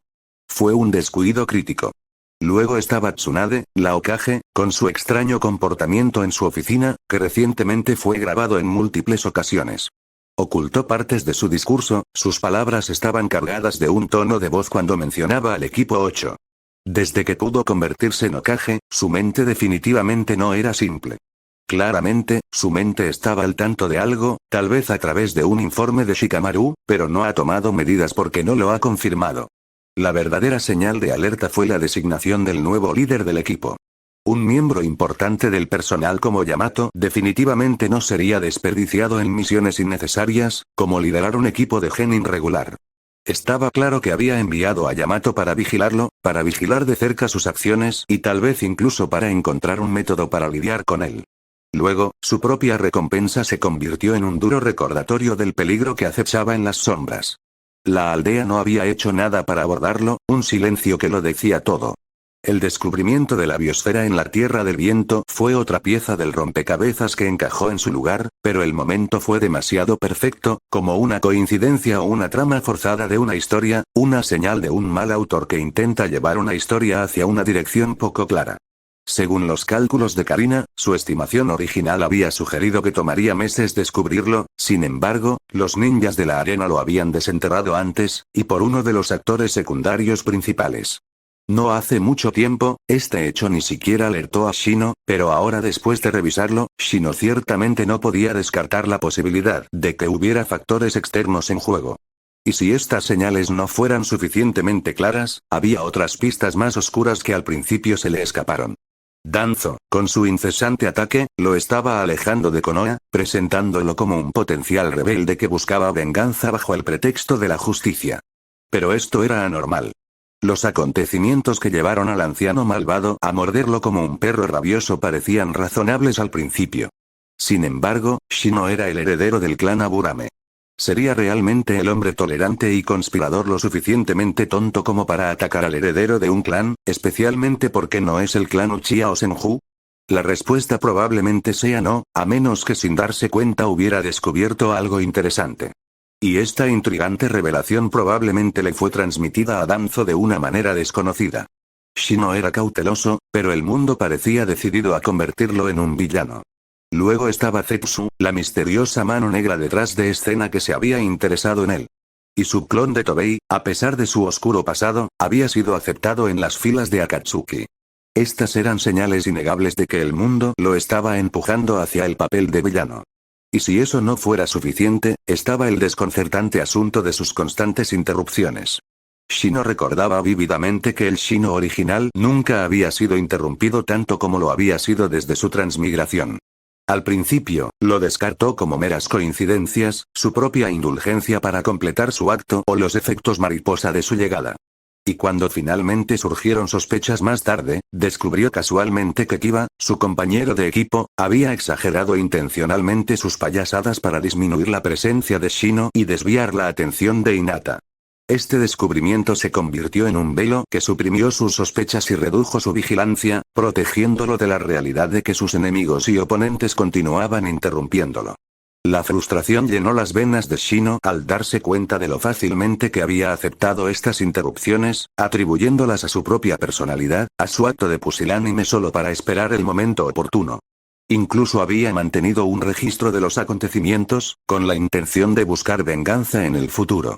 Fue un descuido crítico. Luego estaba Tsunade, la Hokage, con su extraño comportamiento en su oficina, que recientemente fue grabado en múltiples ocasiones. Ocultó partes de su discurso, sus palabras estaban cargadas de un tono de voz cuando mencionaba al equipo 8. Desde que pudo convertirse en Hokage, su mente definitivamente no era simple. Claramente, su mente estaba al tanto de algo, tal vez a través de un informe de Shikamaru, pero no ha tomado medidas porque no lo ha confirmado. La verdadera señal de alerta fue la designación del nuevo líder del equipo. Un miembro importante del personal como Yamato definitivamente no sería desperdiciado en misiones innecesarias, como liderar un equipo de genin regular. Estaba claro que había enviado a Yamato para vigilarlo, para vigilar de cerca sus acciones y tal vez incluso para encontrar un método para lidiar con él. Luego, su propia recompensa se convirtió en un duro recordatorio del peligro que acechaba en las sombras. La aldea no había hecho nada para abordarlo, un silencio que lo decía todo. El descubrimiento de la biosfera en la Tierra del Viento fue otra pieza del rompecabezas que encajó en su lugar, pero el momento fue demasiado perfecto, como una coincidencia o una trama forzada de una historia, una señal de un mal autor que intenta llevar una historia hacia una dirección poco clara. Según los cálculos de Karina, su estimación original había sugerido que tomaría meses descubrirlo, sin embargo, los ninjas de la arena lo habían desenterrado antes, y por uno de los actores secundarios principales. No hace mucho tiempo, este hecho ni siquiera alertó a Shino, pero ahora después de revisarlo, Shino ciertamente no podía descartar la posibilidad de que hubiera factores externos en juego. Y si estas señales no fueran suficientemente claras, había otras pistas más oscuras que al principio se le escaparon. Danzo, con su incesante ataque, lo estaba alejando de Konoha, presentándolo como un potencial rebelde que buscaba venganza bajo el pretexto de la justicia. Pero esto era anormal. Los acontecimientos que llevaron al anciano malvado a morderlo como un perro rabioso parecían razonables al principio. Sin embargo, Shino era el heredero del clan Aburame. ¿Sería realmente el hombre tolerante y conspirador lo suficientemente tonto como para atacar al heredero de un clan, especialmente porque no es el clan Uchiha o Senju? La respuesta probablemente sea no, a menos que sin darse cuenta hubiera descubierto algo interesante. Y esta intrigante revelación probablemente le fue transmitida a Danzo de una manera desconocida. Shino era cauteloso, pero el mundo parecía decidido a convertirlo en un villano. Luego estaba Zetsu, la misteriosa mano negra detrás de escena que se había interesado en él. Y su clon de Tobei, a pesar de su oscuro pasado, había sido aceptado en las filas de Akatsuki. Estas eran señales innegables de que el mundo lo estaba empujando hacia el papel de villano. Y si eso no fuera suficiente, estaba el desconcertante asunto de sus constantes interrupciones. Shino recordaba vívidamente que el Shino original nunca había sido interrumpido tanto como lo había sido desde su transmigración. Al principio, lo descartó como meras coincidencias, su propia indulgencia para completar su acto o los efectos mariposa de su llegada. Y cuando finalmente surgieron sospechas más tarde, descubrió casualmente que Kiba, su compañero de equipo, había exagerado intencionalmente sus payasadas para disminuir la presencia de Shino y desviar la atención de Hinata. Este descubrimiento se convirtió en un velo que suprimió sus sospechas y redujo su vigilancia, protegiéndolo de la realidad de que sus enemigos y oponentes continuaban interrumpiéndolo. La frustración llenó las venas de Shino al darse cuenta de lo fácilmente que había aceptado estas interrupciones, atribuyéndolas a su propia personalidad, a su acto de pusilánime solo para esperar el momento oportuno. Incluso había mantenido un registro de los acontecimientos, con la intención de buscar venganza en el futuro.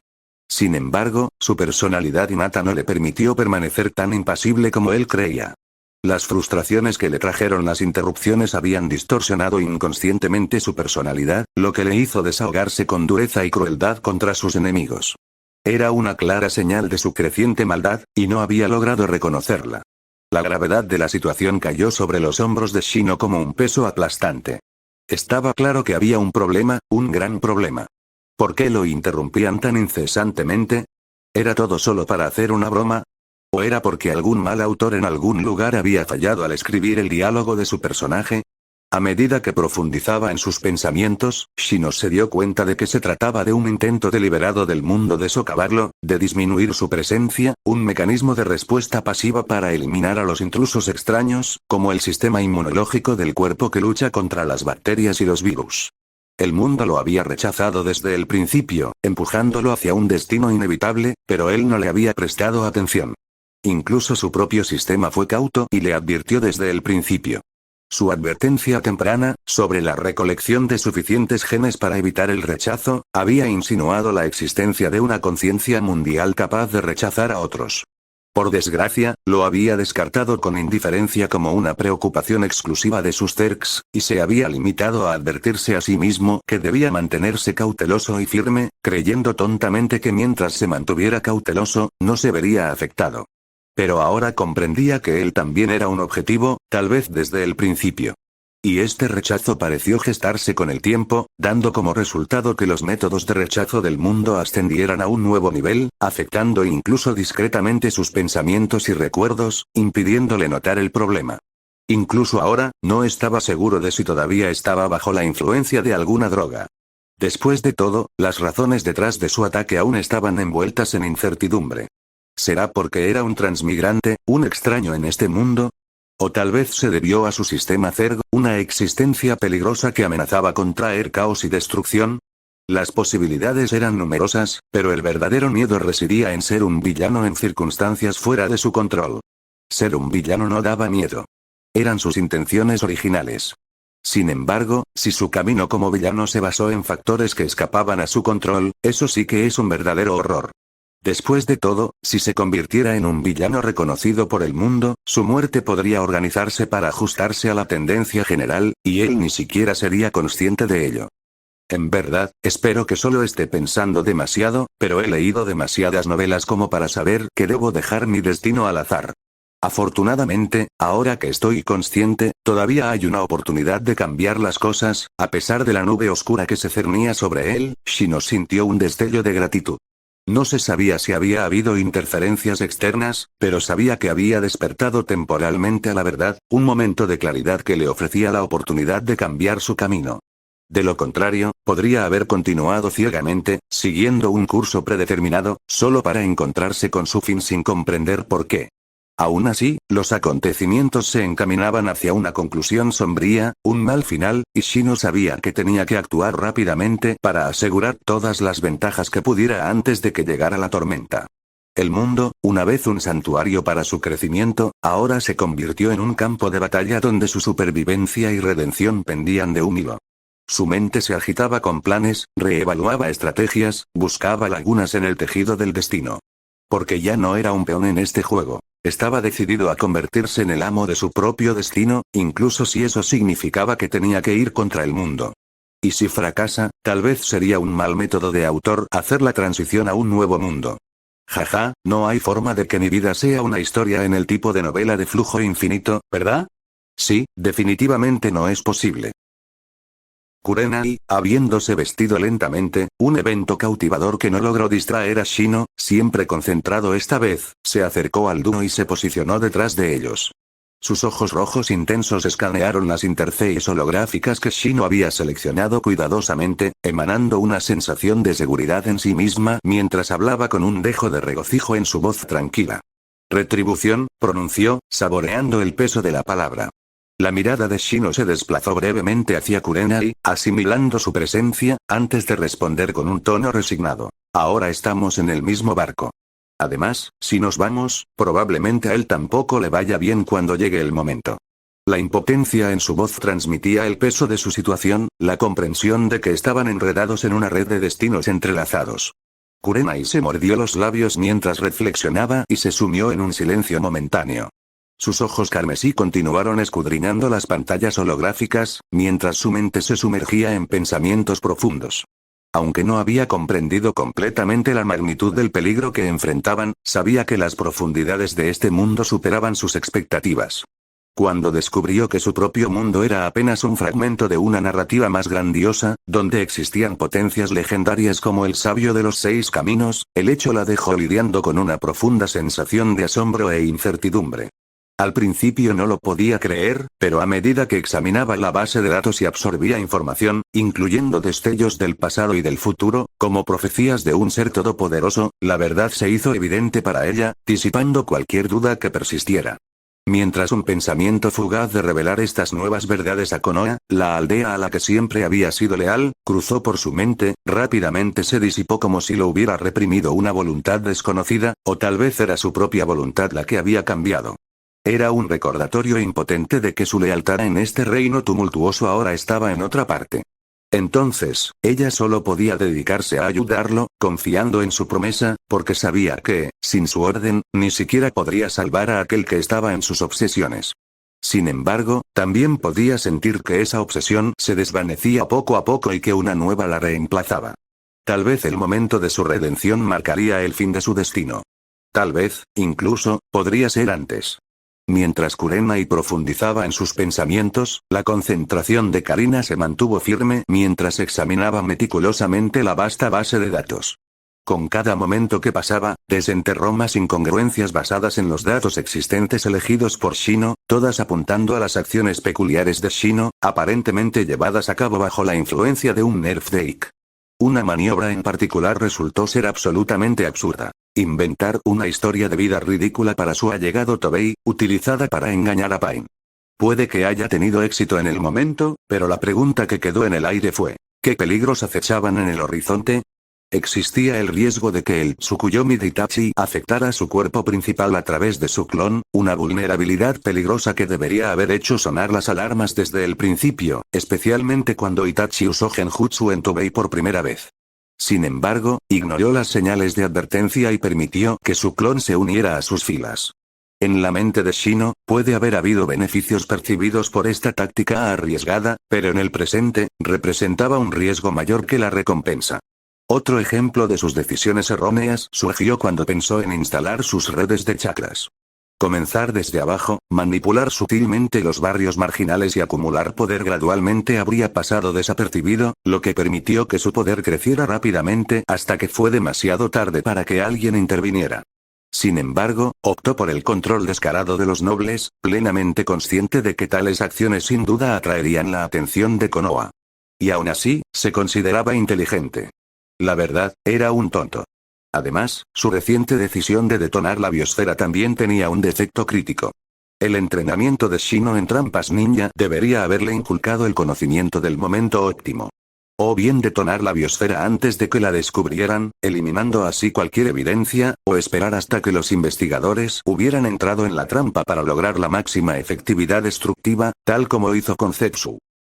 Sin embargo, su personalidad innata no le permitió permanecer tan impasible como él creía. Las frustraciones que le trajeron las interrupciones habían distorsionado inconscientemente su personalidad, lo que le hizo desahogarse con dureza y crueldad contra sus enemigos. Era una clara señal de su creciente maldad, y no había logrado reconocerla. La gravedad de la situación cayó sobre los hombros de Shino como un peso aplastante. Estaba claro que había un problema, un gran problema. ¿Por qué lo interrumpían tan incesantemente? ¿Era todo solo para hacer una broma? ¿O era porque algún mal autor en algún lugar había fallado al escribir el diálogo de su personaje? A medida que profundizaba en sus pensamientos, Shino se dio cuenta de que se trataba de un intento deliberado del mundo de socavarlo, de disminuir su presencia, un mecanismo de respuesta pasiva para eliminar a los intrusos extraños, como el sistema inmunológico del cuerpo que lucha contra las bacterias y los virus. El mundo lo había rechazado desde el principio, empujándolo hacia un destino inevitable, pero él no le había prestado atención. Incluso su propio sistema fue cauto y le advirtió desde el principio. Su advertencia temprana, sobre la recolección de suficientes genes para evitar el rechazo, había insinuado la existencia de una conciencia mundial capaz de rechazar a otros. Por desgracia, lo había descartado con indiferencia como una preocupación exclusiva de sus Zergs, y se había limitado a advertirse a sí mismo que debía mantenerse cauteloso y firme, creyendo tontamente que mientras se mantuviera cauteloso, no se vería afectado. Pero ahora comprendía que él también era un objetivo, tal vez desde el principio. Y este rechazo pareció gestarse con el tiempo, dando como resultado que los métodos de rechazo del mundo ascendieran a un nuevo nivel, afectando incluso discretamente sus pensamientos y recuerdos, impidiéndole notar el problema. Incluso ahora, no estaba seguro de si todavía estaba bajo la influencia de alguna droga. Después de todo, las razones detrás de su ataque aún estaban envueltas en incertidumbre. ¿Será porque era un transmigrante, un extraño en este mundo? O tal vez se debió a su sistema Zerg, una existencia peligrosa que amenazaba con traer caos y destrucción. Las posibilidades eran numerosas, pero el verdadero miedo residía en ser un villano en circunstancias fuera de su control. Ser un villano no daba miedo. Eran sus intenciones originales. Sin embargo, si su camino como villano se basó en factores que escapaban a su control, eso sí que es un verdadero horror. Después de todo, si se convirtiera en un villano reconocido por el mundo, su muerte podría organizarse para ajustarse a la tendencia general, y él ni siquiera sería consciente de ello. En verdad, espero que solo esté pensando demasiado, pero he leído demasiadas novelas como para saber que debo dejar mi destino al azar. Afortunadamente, ahora que estoy consciente, todavía hay una oportunidad de cambiar las cosas, a pesar de la nube oscura que se cernía sobre él. Shino sintió un destello de gratitud. No se sabía si había habido interferencias externas, pero sabía que había despertado temporalmente a la verdad, un momento de claridad que le ofrecía la oportunidad de cambiar su camino. De lo contrario, podría haber continuado ciegamente, siguiendo un curso predeterminado, solo para encontrarse con su fin sin comprender por qué. Aún así, los acontecimientos se encaminaban hacia una conclusión sombría, un mal final, y Shino sabía que tenía que actuar rápidamente para asegurar todas las ventajas que pudiera antes de que llegara la tormenta. El mundo, una vez un santuario para su crecimiento, ahora se convirtió en un campo de batalla donde su supervivencia y redención pendían de un hilo. Su mente se agitaba con planes, reevaluaba estrategias, buscaba lagunas en el tejido del destino. Porque ya no era un peón en este juego. Estaba decidido a convertirse en el amo de su propio destino, incluso si eso significaba que tenía que ir contra el mundo. Y si fracasa, tal vez sería un mal método de autor hacer la transición a un nuevo mundo. Jaja, no hay forma de que mi vida sea una historia en el tipo de novela de flujo infinito, ¿verdad? Sí, definitivamente no es posible. Kurenai, habiéndose vestido lentamente, un evento cautivador que no logró distraer a Shino, siempre concentrado esta vez, se acercó al dúo y se posicionó detrás de ellos. Sus ojos rojos intensos escanearon las interfaces holográficas que Shino había seleccionado cuidadosamente, emanando una sensación de seguridad en sí misma mientras hablaba con un dejo de regocijo en su voz tranquila. Retribución, pronunció, saboreando el peso de la palabra. La mirada de Shino se desplazó brevemente hacia Kurenai, asimilando su presencia, antes de responder con un tono resignado. Ahora estamos en el mismo barco. Además, si nos vamos, probablemente a él tampoco le vaya bien cuando llegue el momento. La impotencia en su voz transmitía el peso de su situación, la comprensión de que estaban enredados en una red de destinos entrelazados. Kurenai se mordió los labios mientras reflexionaba y se sumió en un silencio momentáneo. Sus ojos carmesí continuaron escudriñando las pantallas holográficas, mientras su mente se sumergía en pensamientos profundos. Aunque no había comprendido completamente la magnitud del peligro que enfrentaban, sabía que las profundidades de este mundo superaban sus expectativas. Cuando descubrió que su propio mundo era apenas un fragmento de una narrativa más grandiosa, donde existían potencias legendarias como el sabio de los 6 caminos, el hecho la dejó lidiando con una profunda sensación de asombro e incertidumbre. Al principio no lo podía creer, pero a medida que examinaba la base de datos y absorbía información, incluyendo destellos del pasado y del futuro, como profecías de un ser todopoderoso, la verdad se hizo evidente para ella, disipando cualquier duda que persistiera. Mientras un pensamiento fugaz de revelar estas nuevas verdades a Konoha, la aldea a la que siempre había sido leal, cruzó por su mente, rápidamente se disipó como si lo hubiera reprimido una voluntad desconocida, o tal vez era su propia voluntad la que había cambiado. Era un recordatorio impotente de que su lealtad en este reino tumultuoso ahora estaba en otra parte. Entonces, ella solo podía dedicarse a ayudarlo, confiando en su promesa, porque sabía que, sin su orden, ni siquiera podría salvar a aquel que estaba en sus obsesiones. Sin embargo, también podía sentir que esa obsesión se desvanecía poco a poco y que una nueva la reemplazaba. Tal vez el momento de su redención marcaría el fin de su destino. Tal vez, incluso, podría ser antes. Mientras Kurenai profundizaba en sus pensamientos, la concentración de Karina se mantuvo firme mientras examinaba meticulosamente la vasta base de datos. Con cada momento que pasaba, desenterró más incongruencias basadas en los datos existentes elegidos por Shino, todas apuntando a las acciones peculiares de Shino, aparentemente llevadas a cabo bajo la influencia de un Nerf de Ikki. Una maniobra en particular resultó ser absolutamente absurda. Inventar una historia de vida ridícula para su allegado Tobei, utilizada para engañar a Pain. Puede que haya tenido éxito en el momento, pero la pregunta que quedó en el aire fue, ¿qué peligros acechaban en el horizonte? Existía el riesgo de que el Tsukuyomi de Itachi afectara su cuerpo principal a través de su clon, una vulnerabilidad peligrosa que debería haber hecho sonar las alarmas desde el principio, especialmente cuando Itachi usó Genjutsu en Tobei por primera vez. Sin embargo, ignoró las señales de advertencia y permitió que su clon se uniera a sus filas. En la mente de Shino, puede haber habido beneficios percibidos por esta táctica arriesgada, pero en el presente, representaba un riesgo mayor que la recompensa. Otro ejemplo de sus decisiones erróneas surgió cuando pensó en instalar sus redes de chakras. Comenzar desde abajo, manipular sutilmente los barrios marginales y acumular poder gradualmente habría pasado desapercibido, lo que permitió que su poder creciera rápidamente hasta que fue demasiado tarde para que alguien interviniera. Sin embargo, optó por el control descarado de los nobles, plenamente consciente de que tales acciones sin duda atraerían la atención de Konoha. Y aún así, se consideraba inteligente. La verdad, era un tonto. Además, su reciente decisión de detonar la biosfera también tenía un defecto crítico. El entrenamiento de Shino en trampas ninja debería haberle inculcado el conocimiento del momento óptimo. O bien detonar la biosfera antes de que la descubrieran, eliminando así cualquier evidencia, o esperar hasta que los investigadores hubieran entrado en la trampa para lograr la máxima efectividad destructiva, tal como hizo con Zetsu.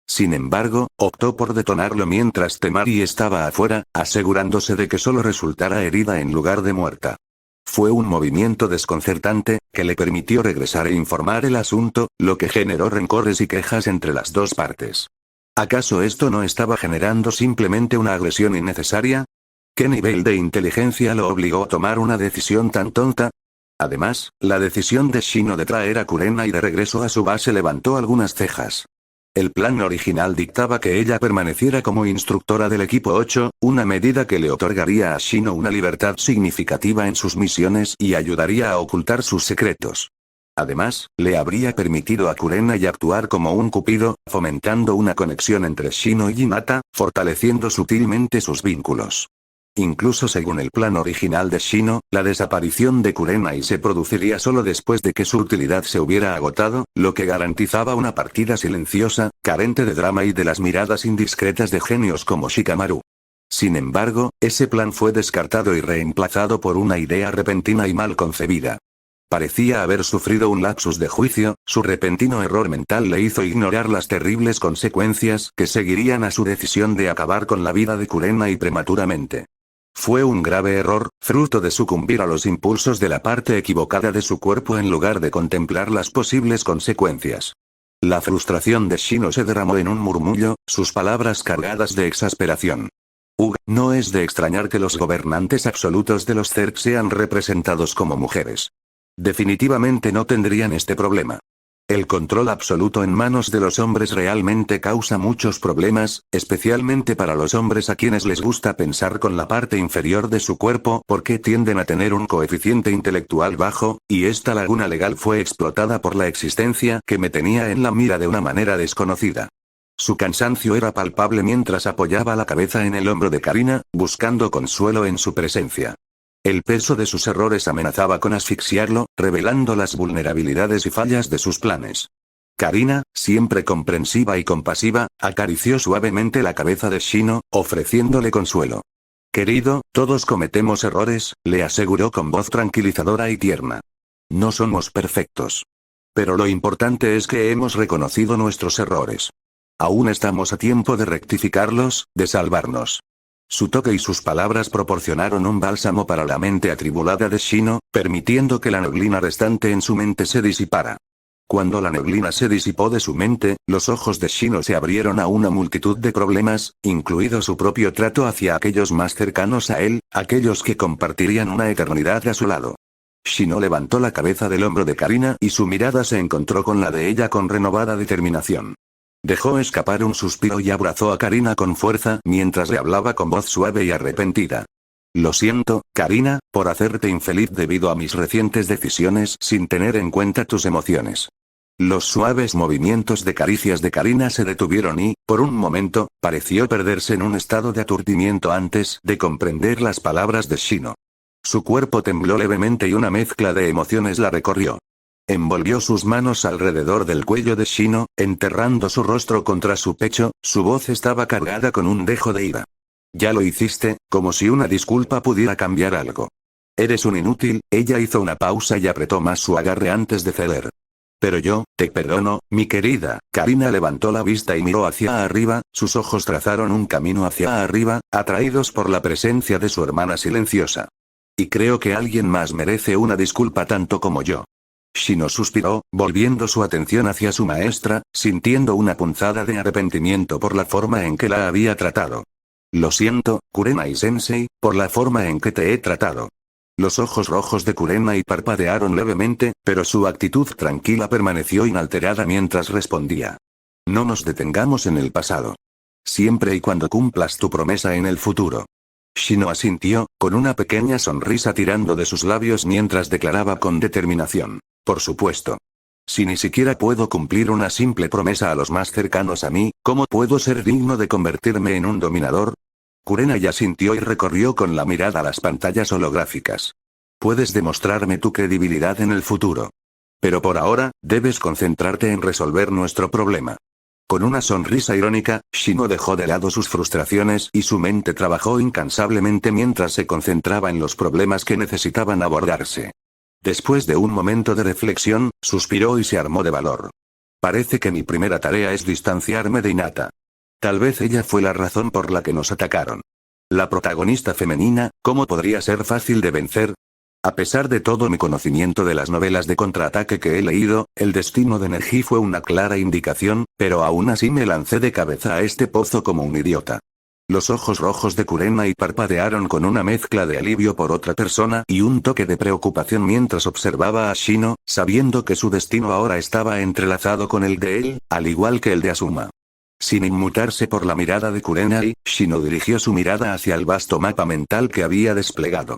Sin embargo, optó por detonarlo mientras Temari estaba afuera, asegurándose de que solo resultara herida en lugar de muerta. Fue un movimiento desconcertante, que le permitió regresar e informar el asunto, lo que generó rencores y quejas entre las dos partes. ¿Acaso esto no estaba generando simplemente una agresión innecesaria? ¿Qué nivel de inteligencia lo obligó a tomar una decisión tan tonta? Además, la decisión de Shino de traer a Kurenai de regreso a su base levantó algunas cejas. El plan original dictaba que ella permaneciera como instructora del equipo 8, una medida que le otorgaría a Shino una libertad significativa en sus misiones y ayudaría a ocultar sus secretos. Además, le habría permitido a Kurenai actuar como un cupido, fomentando una conexión entre Shino y Hinata, fortaleciendo sutilmente sus vínculos. Incluso según el plan original de Shino, la desaparición de Kurenai se produciría solo después de que su utilidad se hubiera agotado, lo que garantizaba una partida silenciosa, carente de drama y de las miradas indiscretas de genios como Shikamaru. Sin embargo, ese plan fue descartado y reemplazado por una idea repentina y mal concebida. Parecía haber sufrido un lapsus de juicio, su repentino error mental le hizo ignorar las terribles consecuencias que seguirían a su decisión de acabar con la vida de Kurenai prematuramente. Fue un grave error, fruto de sucumbir a los impulsos de la parte equivocada de su cuerpo en lugar de contemplar las posibles consecuencias. La frustración de Shino se derramó en un murmullo, sus palabras cargadas de exasperación. No es de extrañar que los gobernantes absolutos de los Zerg sean representados como mujeres. Definitivamente no tendrían este problema. El control absoluto en manos de los hombres realmente causa muchos problemas, especialmente para los hombres a quienes les gusta pensar con la parte inferior de su cuerpo porque tienden a tener un coeficiente intelectual bajo, y esta laguna legal fue explotada por la existencia que me tenía en la mira de una manera desconocida. Su cansancio era palpable mientras apoyaba la cabeza en el hombro de Karina, buscando consuelo en su presencia. El peso de sus errores amenazaba con asfixiarlo, revelando las vulnerabilidades y fallas de sus planes. Karina, siempre comprensiva y compasiva, acarició suavemente la cabeza de Shino, ofreciéndole consuelo. Querido, todos cometemos errores, le aseguró con voz tranquilizadora y tierna. No somos perfectos. Pero lo importante es que hemos reconocido nuestros errores. Aún estamos a tiempo de rectificarlos, de salvarnos. Su toque y sus palabras proporcionaron un bálsamo para la mente atribulada de Shino, permitiendo que la neblina restante en su mente se disipara. Cuando la neblina se disipó de su mente, los ojos de Shino se abrieron a una multitud de problemas, incluido su propio trato hacia aquellos más cercanos a él, aquellos que compartirían una eternidad a su lado. Shino levantó la cabeza del hombro de Karina y su mirada se encontró con la de ella con renovada determinación. Dejó escapar un suspiro y abrazó a Karina con fuerza mientras le hablaba con voz suave y arrepentida. Lo siento, Karina, por hacerte infeliz debido a mis recientes decisiones sin tener en cuenta tus emociones. Los suaves movimientos de caricias de Karina se detuvieron y, por un momento, pareció perderse en un estado de aturdimiento antes de comprender las palabras de Shino. Su cuerpo tembló levemente y una mezcla de emociones la recorrió. Envolvió sus manos alrededor del cuello de Shino, enterrando su rostro contra su pecho, su voz estaba cargada con un dejo de ira. Ya lo hiciste, como si una disculpa pudiera cambiar algo. Eres un inútil, ella hizo una pausa y apretó más su agarre antes de ceder. Pero yo, te perdono, mi querida. Karina levantó la vista y miró hacia arriba, sus ojos trazaron un camino hacia arriba, atraídos por la presencia de su hermana silenciosa. Y creo que alguien más merece una disculpa tanto como yo. Shino suspiró, volviendo su atención hacia su maestra, sintiendo una punzada de arrepentimiento por la forma en que la había tratado. Lo siento, Kurenai-sensei, por la forma en que te he tratado. Los ojos rojos de Kurenai parpadearon levemente, pero su actitud tranquila permaneció inalterada mientras respondía. No nos detengamos en el pasado. Siempre y cuando cumplas tu promesa en el futuro. Shino asintió, con una pequeña sonrisa tirando de sus labios mientras declaraba con determinación. Por supuesto. Si ni siquiera puedo cumplir una simple promesa a los más cercanos a mí, ¿cómo puedo ser digno de convertirme en un dominador? Kurenai asintió y recorrió con la mirada las pantallas holográficas. Puedes demostrarme tu credibilidad en el futuro. Pero por ahora, debes concentrarte en resolver nuestro problema. Con una sonrisa irónica, Shino dejó de lado sus frustraciones y su mente trabajó incansablemente mientras se concentraba en los problemas que necesitaban abordarse. Después de un momento de reflexión, suspiró y se armó de valor. Parece que mi primera tarea es distanciarme de Hinata. Tal vez ella fue la razón por la que nos atacaron. La protagonista femenina, ¿cómo podría ser fácil de vencer? A pesar de todo mi conocimiento de las novelas de contraataque que he leído, el destino de Neji fue una clara indicación, pero aún así me lancé de cabeza a este pozo como un idiota. Los ojos rojos de Kurenai parpadearon con una mezcla de alivio por otra persona y un toque de preocupación mientras observaba a Shino, sabiendo que su destino ahora estaba entrelazado con el de él, al igual que el de Asuma. Sin inmutarse por la mirada de Kurenai, Shino dirigió su mirada hacia el vasto mapa mental que había desplegado.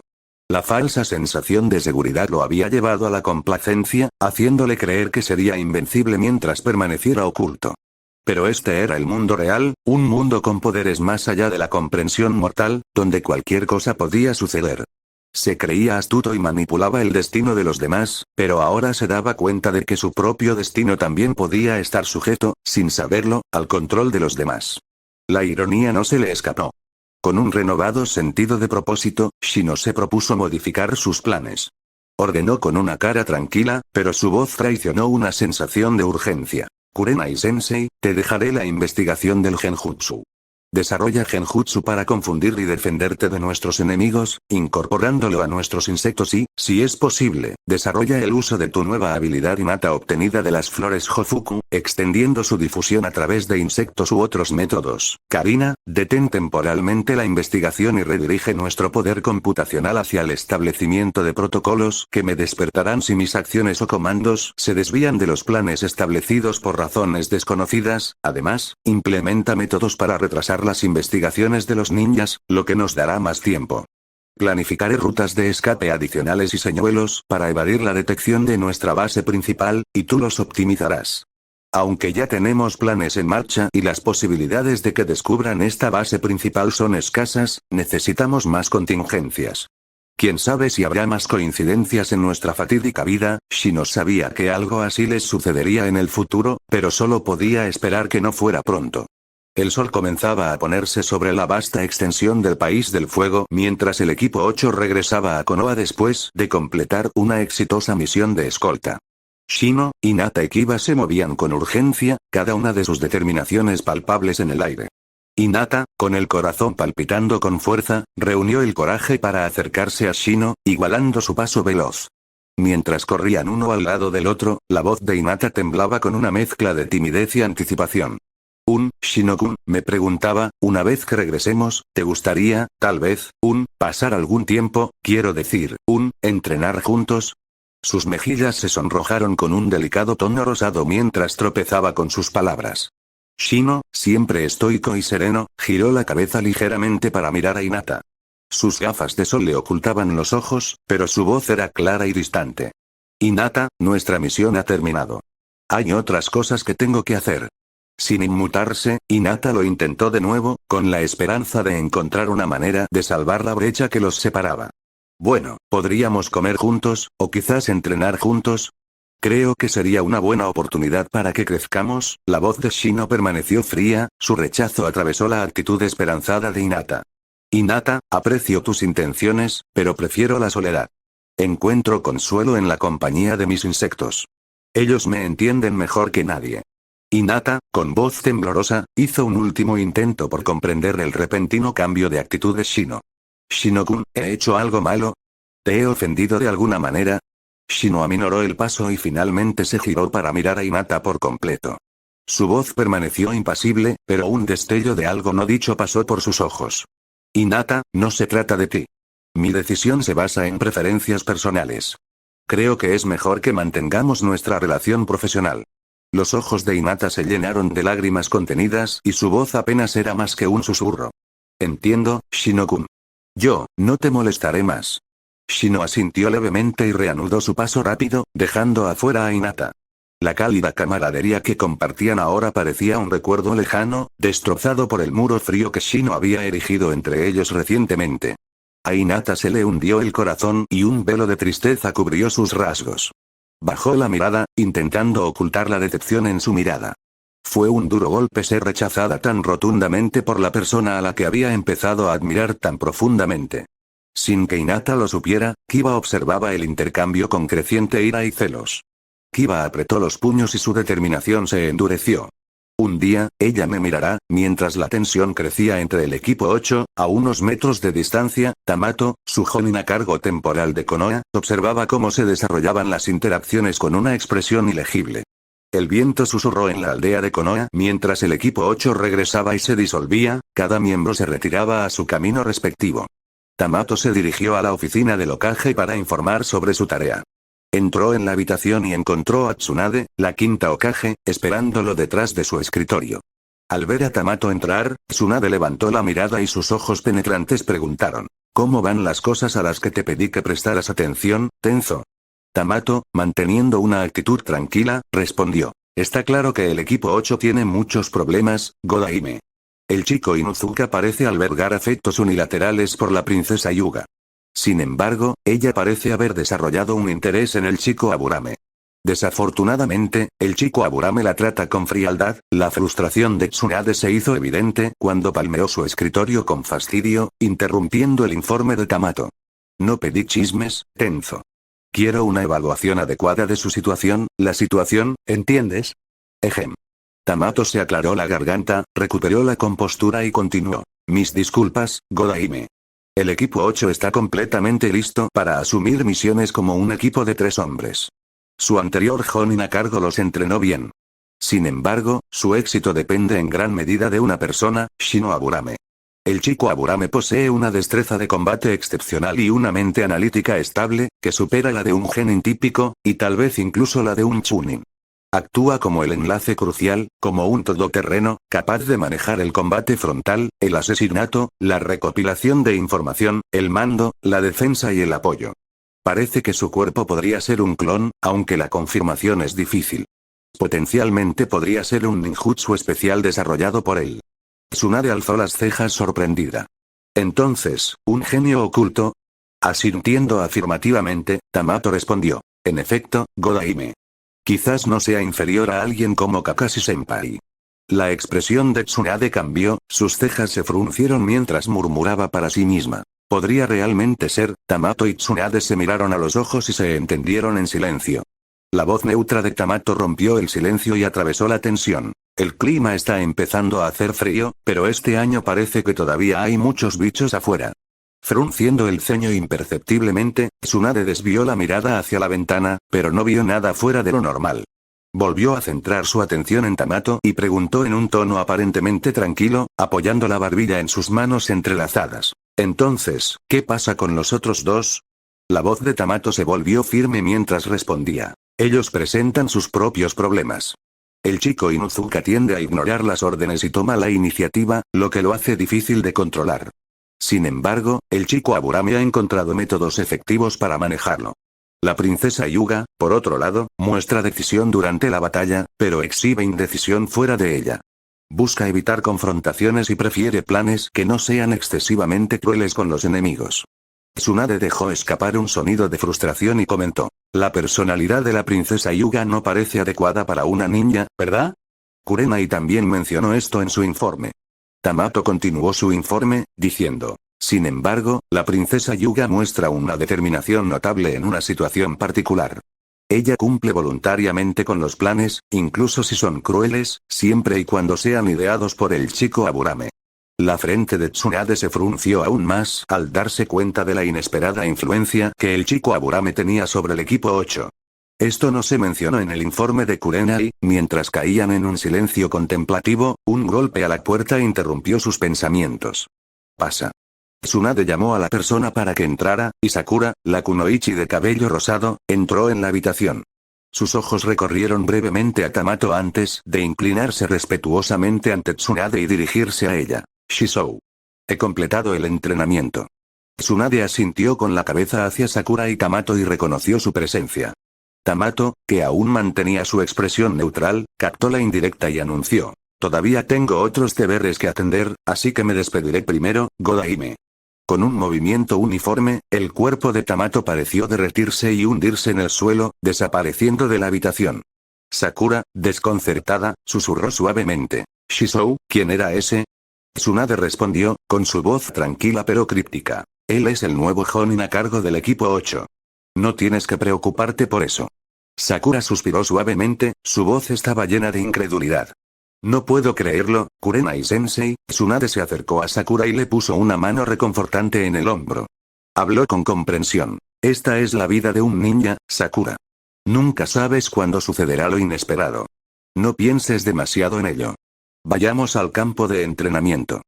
La falsa sensación de seguridad lo había llevado a la complacencia, haciéndole creer que sería invencible mientras permaneciera oculto. Pero este era el mundo real, un mundo con poderes más allá de la comprensión mortal, donde cualquier cosa podía suceder. Se creía astuto y manipulaba el destino de los demás, pero ahora se daba cuenta de que su propio destino también podía estar sujeto, sin saberlo, al control de los demás. La ironía no se le escapó. Con un renovado sentido de propósito, Shino se propuso modificar sus planes. Ordenó con una cara tranquila, pero su voz traicionó una sensación de urgencia. Kurenai-sensei, te dejaré la investigación del genjutsu. Desarrolla genjutsu para confundir y defenderte de nuestros enemigos, incorporándolo a nuestros insectos y, si es posible, desarrolla el uso de tu nueva habilidad innata obtenida de las flores Hofuku, extendiendo su difusión a través de insectos u otros métodos. Karina, detén temporalmente la investigación y redirige nuestro poder computacional hacia el establecimiento de protocolos que me despertarán si mis acciones o comandos se desvían de los planes establecidos por razones desconocidas. Además, implementa métodos para retrasar las investigaciones de los ninjas, lo que nos dará más tiempo. Planificaré rutas de escape adicionales y señuelos para evadir la detección de nuestra base principal, y tú los optimizarás. Aunque ya tenemos planes en marcha y las posibilidades de que descubran esta base principal son escasas, necesitamos más contingencias. Quién sabe si habrá más coincidencias en nuestra fatídica vida. Shino sabía que algo así les sucedería en el futuro, pero solo podía esperar que no fuera pronto. El sol comenzaba a ponerse sobre la vasta extensión del País del Fuego mientras el equipo 8 regresaba a Konoha después de completar una exitosa misión de escolta. Shino, Hinata y Kiba se movían con urgencia, cada una de sus determinaciones palpables en el aire. Hinata, con el corazón palpitando con fuerza, reunió el coraje para acercarse a Shino, igualando su paso veloz. Mientras corrían uno al lado del otro, la voz de Hinata temblaba con una mezcla de timidez y anticipación. Shino-kun, me preguntaba, una vez que regresemos, ¿te gustaría, tal vez, pasar algún tiempo, quiero decir, entrenar juntos? Sus mejillas se sonrojaron con un delicado tono rosado mientras tropezaba con sus palabras. Shino, siempre estoico y sereno, giró la cabeza ligeramente para mirar a Hinata. Sus gafas de sol le ocultaban los ojos, pero su voz era clara y distante. Hinata, nuestra misión ha terminado. Hay otras cosas que tengo que hacer. Sin inmutarse, Hinata lo intentó de nuevo, con la esperanza de encontrar una manera de salvar la brecha que los separaba. Bueno, podríamos comer juntos, o quizás entrenar juntos. Creo que sería una buena oportunidad para que crezcamos. La voz de Shino permaneció fría, su rechazo atravesó la actitud esperanzada de Hinata. Hinata, aprecio tus intenciones, pero prefiero la soledad. Encuentro consuelo en la compañía de mis insectos. Ellos me entienden mejor que nadie. Hinata, con voz temblorosa, hizo un último intento por comprender el repentino cambio de actitud de Shino. Shino-kun, ¿he hecho algo malo? ¿Te he ofendido de alguna manera? Shino aminoró el paso y finalmente se giró para mirar a Hinata por completo. Su voz permaneció impasible, pero un destello de algo no dicho pasó por sus ojos. Hinata, no se trata de ti. Mi decisión se basa en preferencias personales. Creo que es mejor que mantengamos nuestra relación profesional. Los ojos de Hinata se llenaron de lágrimas contenidas y su voz apenas era más que un susurro. Entiendo, Shino-kun. Yo, no te molestaré más. Shino asintió levemente y reanudó su paso rápido, dejando afuera a Hinata. La cálida camaradería que compartían ahora parecía un recuerdo lejano, destrozado por el muro frío que Shino había erigido entre ellos recientemente. A Hinata se le hundió el corazón y un velo de tristeza cubrió sus rasgos. Bajó la mirada, intentando ocultar la decepción en su mirada. Fue un duro golpe ser rechazada tan rotundamente por la persona a la que había empezado a admirar tan profundamente. Sin que Hinata lo supiera, Kiba observaba el intercambio con creciente ira y celos. Kiba apretó los puños y su determinación se endureció. Un día, ella me mirará. Mientras la tensión crecía entre el equipo 8, a unos metros de distancia, Tamato, su jonin a cargo temporal de Konoha, observaba cómo se desarrollaban las interacciones con una expresión ilegible. El viento susurró en la aldea de Konoha mientras el equipo 8 regresaba y se disolvía, cada miembro se retiraba a su camino respectivo. Tamato se dirigió a la oficina del Hokage para informar sobre su tarea. Entró en la habitación y encontró a Tsunade, la quinta Hokage, esperándolo detrás de su escritorio. Al ver a Tamato entrar, Tsunade levantó la mirada y sus ojos penetrantes preguntaron. ¿Cómo van las cosas a las que te pedí que prestaras atención, Tenzo? Tamato, manteniendo una actitud tranquila, respondió. Está claro que el equipo 8 tiene muchos problemas, Godaime. El chico Inuzuka parece albergar afectos unilaterales por la princesa Yuga. Sin embargo, ella parece haber desarrollado un interés en el chico Aburame. Desafortunadamente, el chico Aburame la trata con frialdad. La frustración de Tsunade se hizo evidente cuando palmeó su escritorio con fastidio, interrumpiendo el informe de Tamato. No pedí chismes, Tenzo. Quiero una evaluación adecuada de su situación, la situación, ¿entiendes? Ejem. Tamato se aclaró la garganta, recuperó la compostura y continuó. Mis disculpas, Godaime. El equipo 8 está completamente listo para asumir misiones como un equipo de 3 hombres. Su anterior Jonin a cargo los entrenó bien. Sin embargo, su éxito depende en gran medida de una persona, Shino Aburame. El chico Aburame posee una destreza de combate excepcional y una mente analítica estable, que supera la de un genin típico, y tal vez incluso la de un chunin. Actúa como el enlace crucial, como un todoterreno, capaz de manejar el combate frontal, el asesinato, la recopilación de información, el mando, la defensa y el apoyo. Parece que su cuerpo podría ser un clon, aunque la confirmación es difícil. Potencialmente podría ser un ninjutsu especial desarrollado por él. Tsunade alzó las cejas sorprendida. Entonces, ¿un genio oculto? Asintiendo afirmativamente, Tamato respondió. En efecto, Godaime. Quizás no sea inferior a alguien como Kakashi-senpai. La expresión de Tsunade cambió, sus cejas se fruncieron mientras murmuraba para sí misma. ¿Podría realmente ser? Tamato y Tsunade se miraron a los ojos y se entendieron en silencio. La voz neutra de Tamato rompió el silencio y atravesó la tensión. El clima está empezando a hacer frío, pero este año parece que todavía hay muchos bichos afuera. Frunciendo el ceño imperceptiblemente, Tsunade desvió la mirada hacia la ventana, pero no vio nada fuera de lo normal. Volvió a centrar su atención en Tamato y preguntó en un tono aparentemente tranquilo, apoyando la barbilla en sus manos entrelazadas. Entonces, ¿qué pasa con los otros dos? La voz de Tamato se volvió firme mientras respondía. Ellos presentan sus propios problemas. El chico Inuzuka tiende a ignorar las órdenes y toma la iniciativa, lo que lo hace difícil de controlar. Sin embargo, el chico Aburame ha encontrado métodos efectivos para manejarlo. La princesa Yuga, por otro lado, muestra decisión durante la batalla, pero exhibe indecisión fuera de ella. Busca evitar confrontaciones y prefiere planes que no sean excesivamente crueles con los enemigos. Tsunade dejó escapar un sonido de frustración y comentó. La personalidad de la princesa Yuga no parece adecuada para una niña, ¿verdad? Kurenai también mencionó esto en su informe. Tamato continuó su informe, diciendo. Sin embargo, la princesa Yuga muestra una determinación notable en una situación particular. Ella cumple voluntariamente con los planes, incluso si son crueles, siempre y cuando sean ideados por el chico Aburame. La frente de Tsunade se frunció aún más al darse cuenta de la inesperada influencia que el chico Aburame tenía sobre el equipo 8. Esto no se mencionó en el informe de Kurenai. Mientras caían en un silencio contemplativo, un golpe a la puerta interrumpió sus pensamientos. Pasa. Tsunade llamó a la persona para que entrara, y Sakura, la kunoichi de cabello rosado, entró en la habitación. Sus ojos recorrieron brevemente a Tamato antes de inclinarse respetuosamente ante Tsunade y dirigirse a ella. Shizou. He completado el entrenamiento. Tsunade asintió con la cabeza hacia Sakura y Tamato y reconoció su presencia. Tamato, que aún mantenía su expresión neutral, captó la indirecta y anunció. Todavía tengo otros deberes que atender, así que me despediré primero, Godaime. Con un movimiento uniforme, el cuerpo de Tamato pareció derretirse y hundirse en el suelo, desapareciendo de la habitación. Sakura, desconcertada, susurró suavemente. Shizou, ¿quién era ese? Tsunade respondió, con su voz tranquila pero críptica. Él es el nuevo Jonin a cargo del equipo 8. No tienes que preocuparte por eso. Sakura suspiró suavemente, su voz estaba llena de incredulidad. No puedo creerlo, Kurenai-sensei. Tsunade se acercó a Sakura y le puso una mano reconfortante en el hombro. Habló con comprensión. Esta es la vida de un ninja, Sakura. Nunca sabes cuándo sucederá lo inesperado. No pienses demasiado en ello. Vayamos al campo de entrenamiento.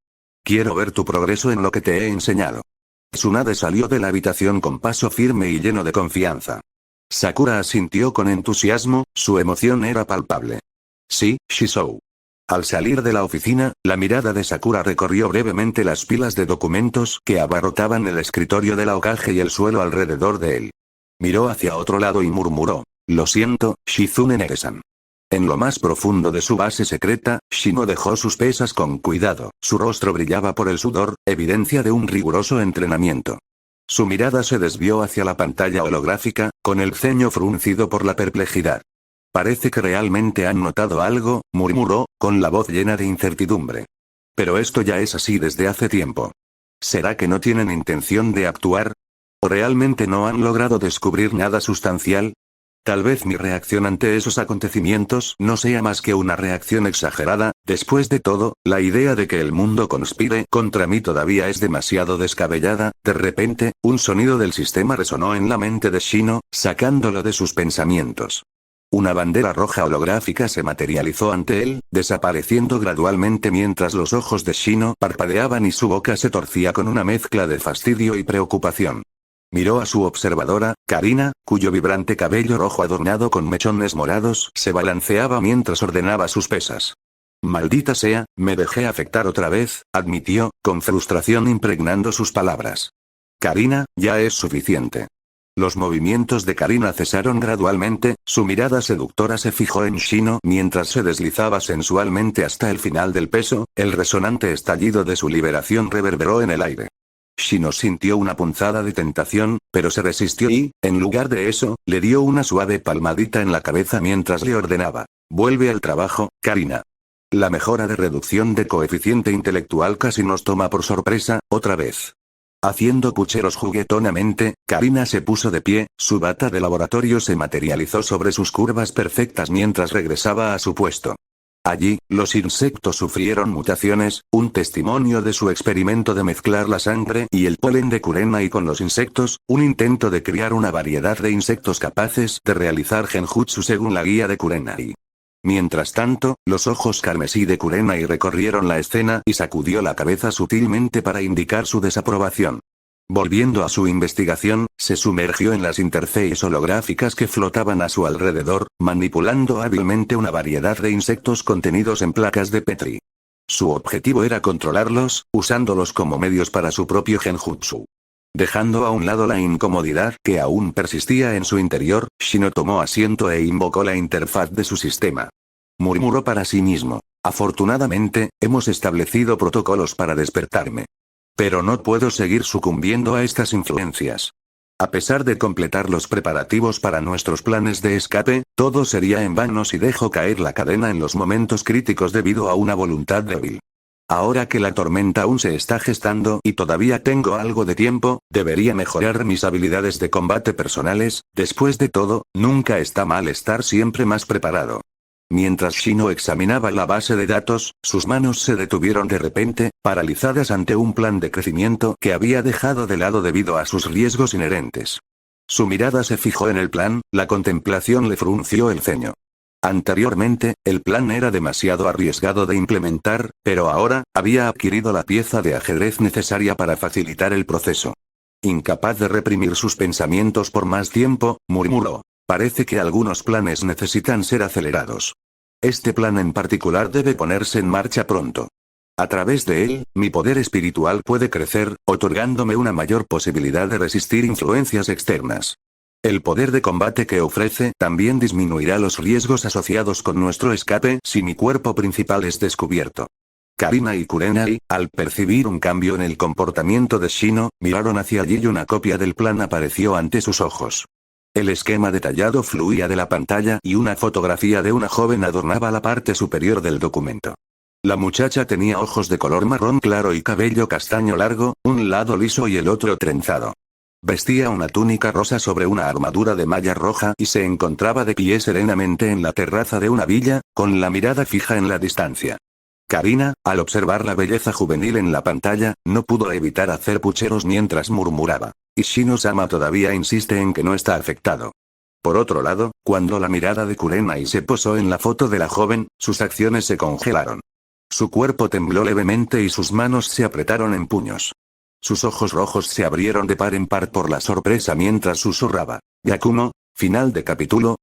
Quiero ver tu progreso en lo que te he enseñado. Tsunade salió de la habitación con paso firme y lleno de confianza. Sakura asintió con entusiasmo, su emoción era palpable. Sí, Shizou. Al salir de la oficina, la mirada de Sakura recorrió brevemente las pilas de documentos que abarrotaban el escritorio de la Hokage y el suelo alrededor de él. Miró hacia otro lado y murmuró: «Lo siento, Shizune Nege-san». En lo más profundo de su base secreta, Shino dejó sus pesas con cuidado, su rostro brillaba por el sudor, evidencia de un riguroso entrenamiento. Su mirada se desvió hacia la pantalla holográfica, con el ceño fruncido por la perplejidad. «Parece que realmente han notado algo», murmuró, con la voz llena de incertidumbre. «Pero esto ya es así desde hace tiempo. ¿Será que no tienen intención de actuar? ¿O realmente no han logrado descubrir nada sustancial? Tal vez mi reacción ante esos acontecimientos no sea más que una reacción exagerada, después de todo, la idea de que el mundo conspire contra mí todavía es demasiado descabellada». De repente, un sonido del sistema resonó en la mente de Shino, sacándolo de sus pensamientos. Una bandera roja holográfica se materializó ante él, desapareciendo gradualmente mientras los ojos de Shino parpadeaban y su boca se torcía con una mezcla de fastidio y preocupación. Miró a su observadora, Karina, cuyo vibrante cabello rojo adornado con mechones morados se balanceaba mientras ordenaba sus pesas. «Maldita sea, me dejé afectar otra vez», admitió, con frustración impregnando sus palabras. «Karina, ya es suficiente». Los movimientos de Karina cesaron gradualmente, su mirada seductora se fijó en Shino mientras se deslizaba sensualmente hasta el final del peso, el resonante estallido de su liberación reverberó en el aire. Shino sintió una punzada de tentación, pero se resistió y, en lugar de eso, le dio una suave palmadita en la cabeza mientras le ordenaba: «Vuelve al trabajo, Karina». La mejora de reducción de coeficiente intelectual casi nos toma por sorpresa, otra vez. Haciendo pucheros juguetonamente, Karina se puso de pie, su bata de laboratorio se materializó sobre sus curvas perfectas mientras regresaba a su puesto. Allí, los insectos sufrieron mutaciones, un testimonio de su experimento de mezclar la sangre y el polen de Kurenai con los insectos, un intento de criar una variedad de insectos capaces de realizar genjutsu según la guía de Kurenai. Mientras tanto, los ojos carmesí de Kurenai recorrieron la escena y sacudió la cabeza sutilmente para indicar su desaprobación. Volviendo a su investigación, se sumergió en las interfaces holográficas que flotaban a su alrededor, manipulando hábilmente una variedad de insectos contenidos en placas de Petri. Su objetivo era controlarlos, usándolos como medios para su propio genjutsu. Dejando a un lado la incomodidad que aún persistía en su interior, Shino tomó asiento e invocó la interfaz de su sistema. Murmuró para sí mismo: «Afortunadamente, hemos establecido protocolos para despertarme. Pero no puedo seguir sucumbiendo a estas influencias. A pesar de completar los preparativos para nuestros planes de escape, todo sería en vano si dejo caer la cadena en los momentos críticos debido a una voluntad débil. Ahora que la tormenta aún se está gestando y todavía tengo algo de tiempo, debería mejorar mis habilidades de combate personales, después de todo, nunca está mal estar siempre más preparado». Mientras Shino examinaba la base de datos, sus manos se detuvieron de repente, paralizadas ante un plan de crecimiento que había dejado de lado debido a sus riesgos inherentes. Su mirada se fijó en el plan, la contemplación le frunció el ceño. Anteriormente, el plan era demasiado arriesgado de implementar, pero ahora, había adquirido la pieza de ajedrez necesaria para facilitar el proceso. Incapaz de reprimir sus pensamientos por más tiempo, murmuró: «Parece que algunos planes necesitan ser acelerados. Este plan en particular debe ponerse en marcha pronto. A través de él, mi poder espiritual puede crecer, otorgándome una mayor posibilidad de resistir influencias externas. El poder de combate que ofrece también disminuirá los riesgos asociados con nuestro escape si mi cuerpo principal es descubierto». Karina y Kurenai, al percibir un cambio en el comportamiento de Shino, miraron hacia allí y una copia del plan apareció ante sus ojos. El esquema detallado fluía de la pantalla y una fotografía de una joven adornaba la parte superior del documento. La muchacha tenía ojos de color marrón claro y cabello castaño largo, un lado liso y el otro trenzado. Vestía una túnica rosa sobre una armadura de malla roja y se encontraba de pie serenamente en la terraza de una villa, con la mirada fija en la distancia. Karina, al observar la belleza juvenil en la pantalla, no pudo evitar hacer pucheros mientras murmuraba: «Y Shino-sama todavía insiste en que no está afectado». Por otro lado, cuando la mirada de Kurenai se posó en la foto de la joven, sus acciones se congelaron. Su cuerpo tembló levemente y sus manos se apretaron en puños. Sus ojos rojos se abrieron de par en par por la sorpresa mientras susurraba: «Yakumo». Final de capítulo.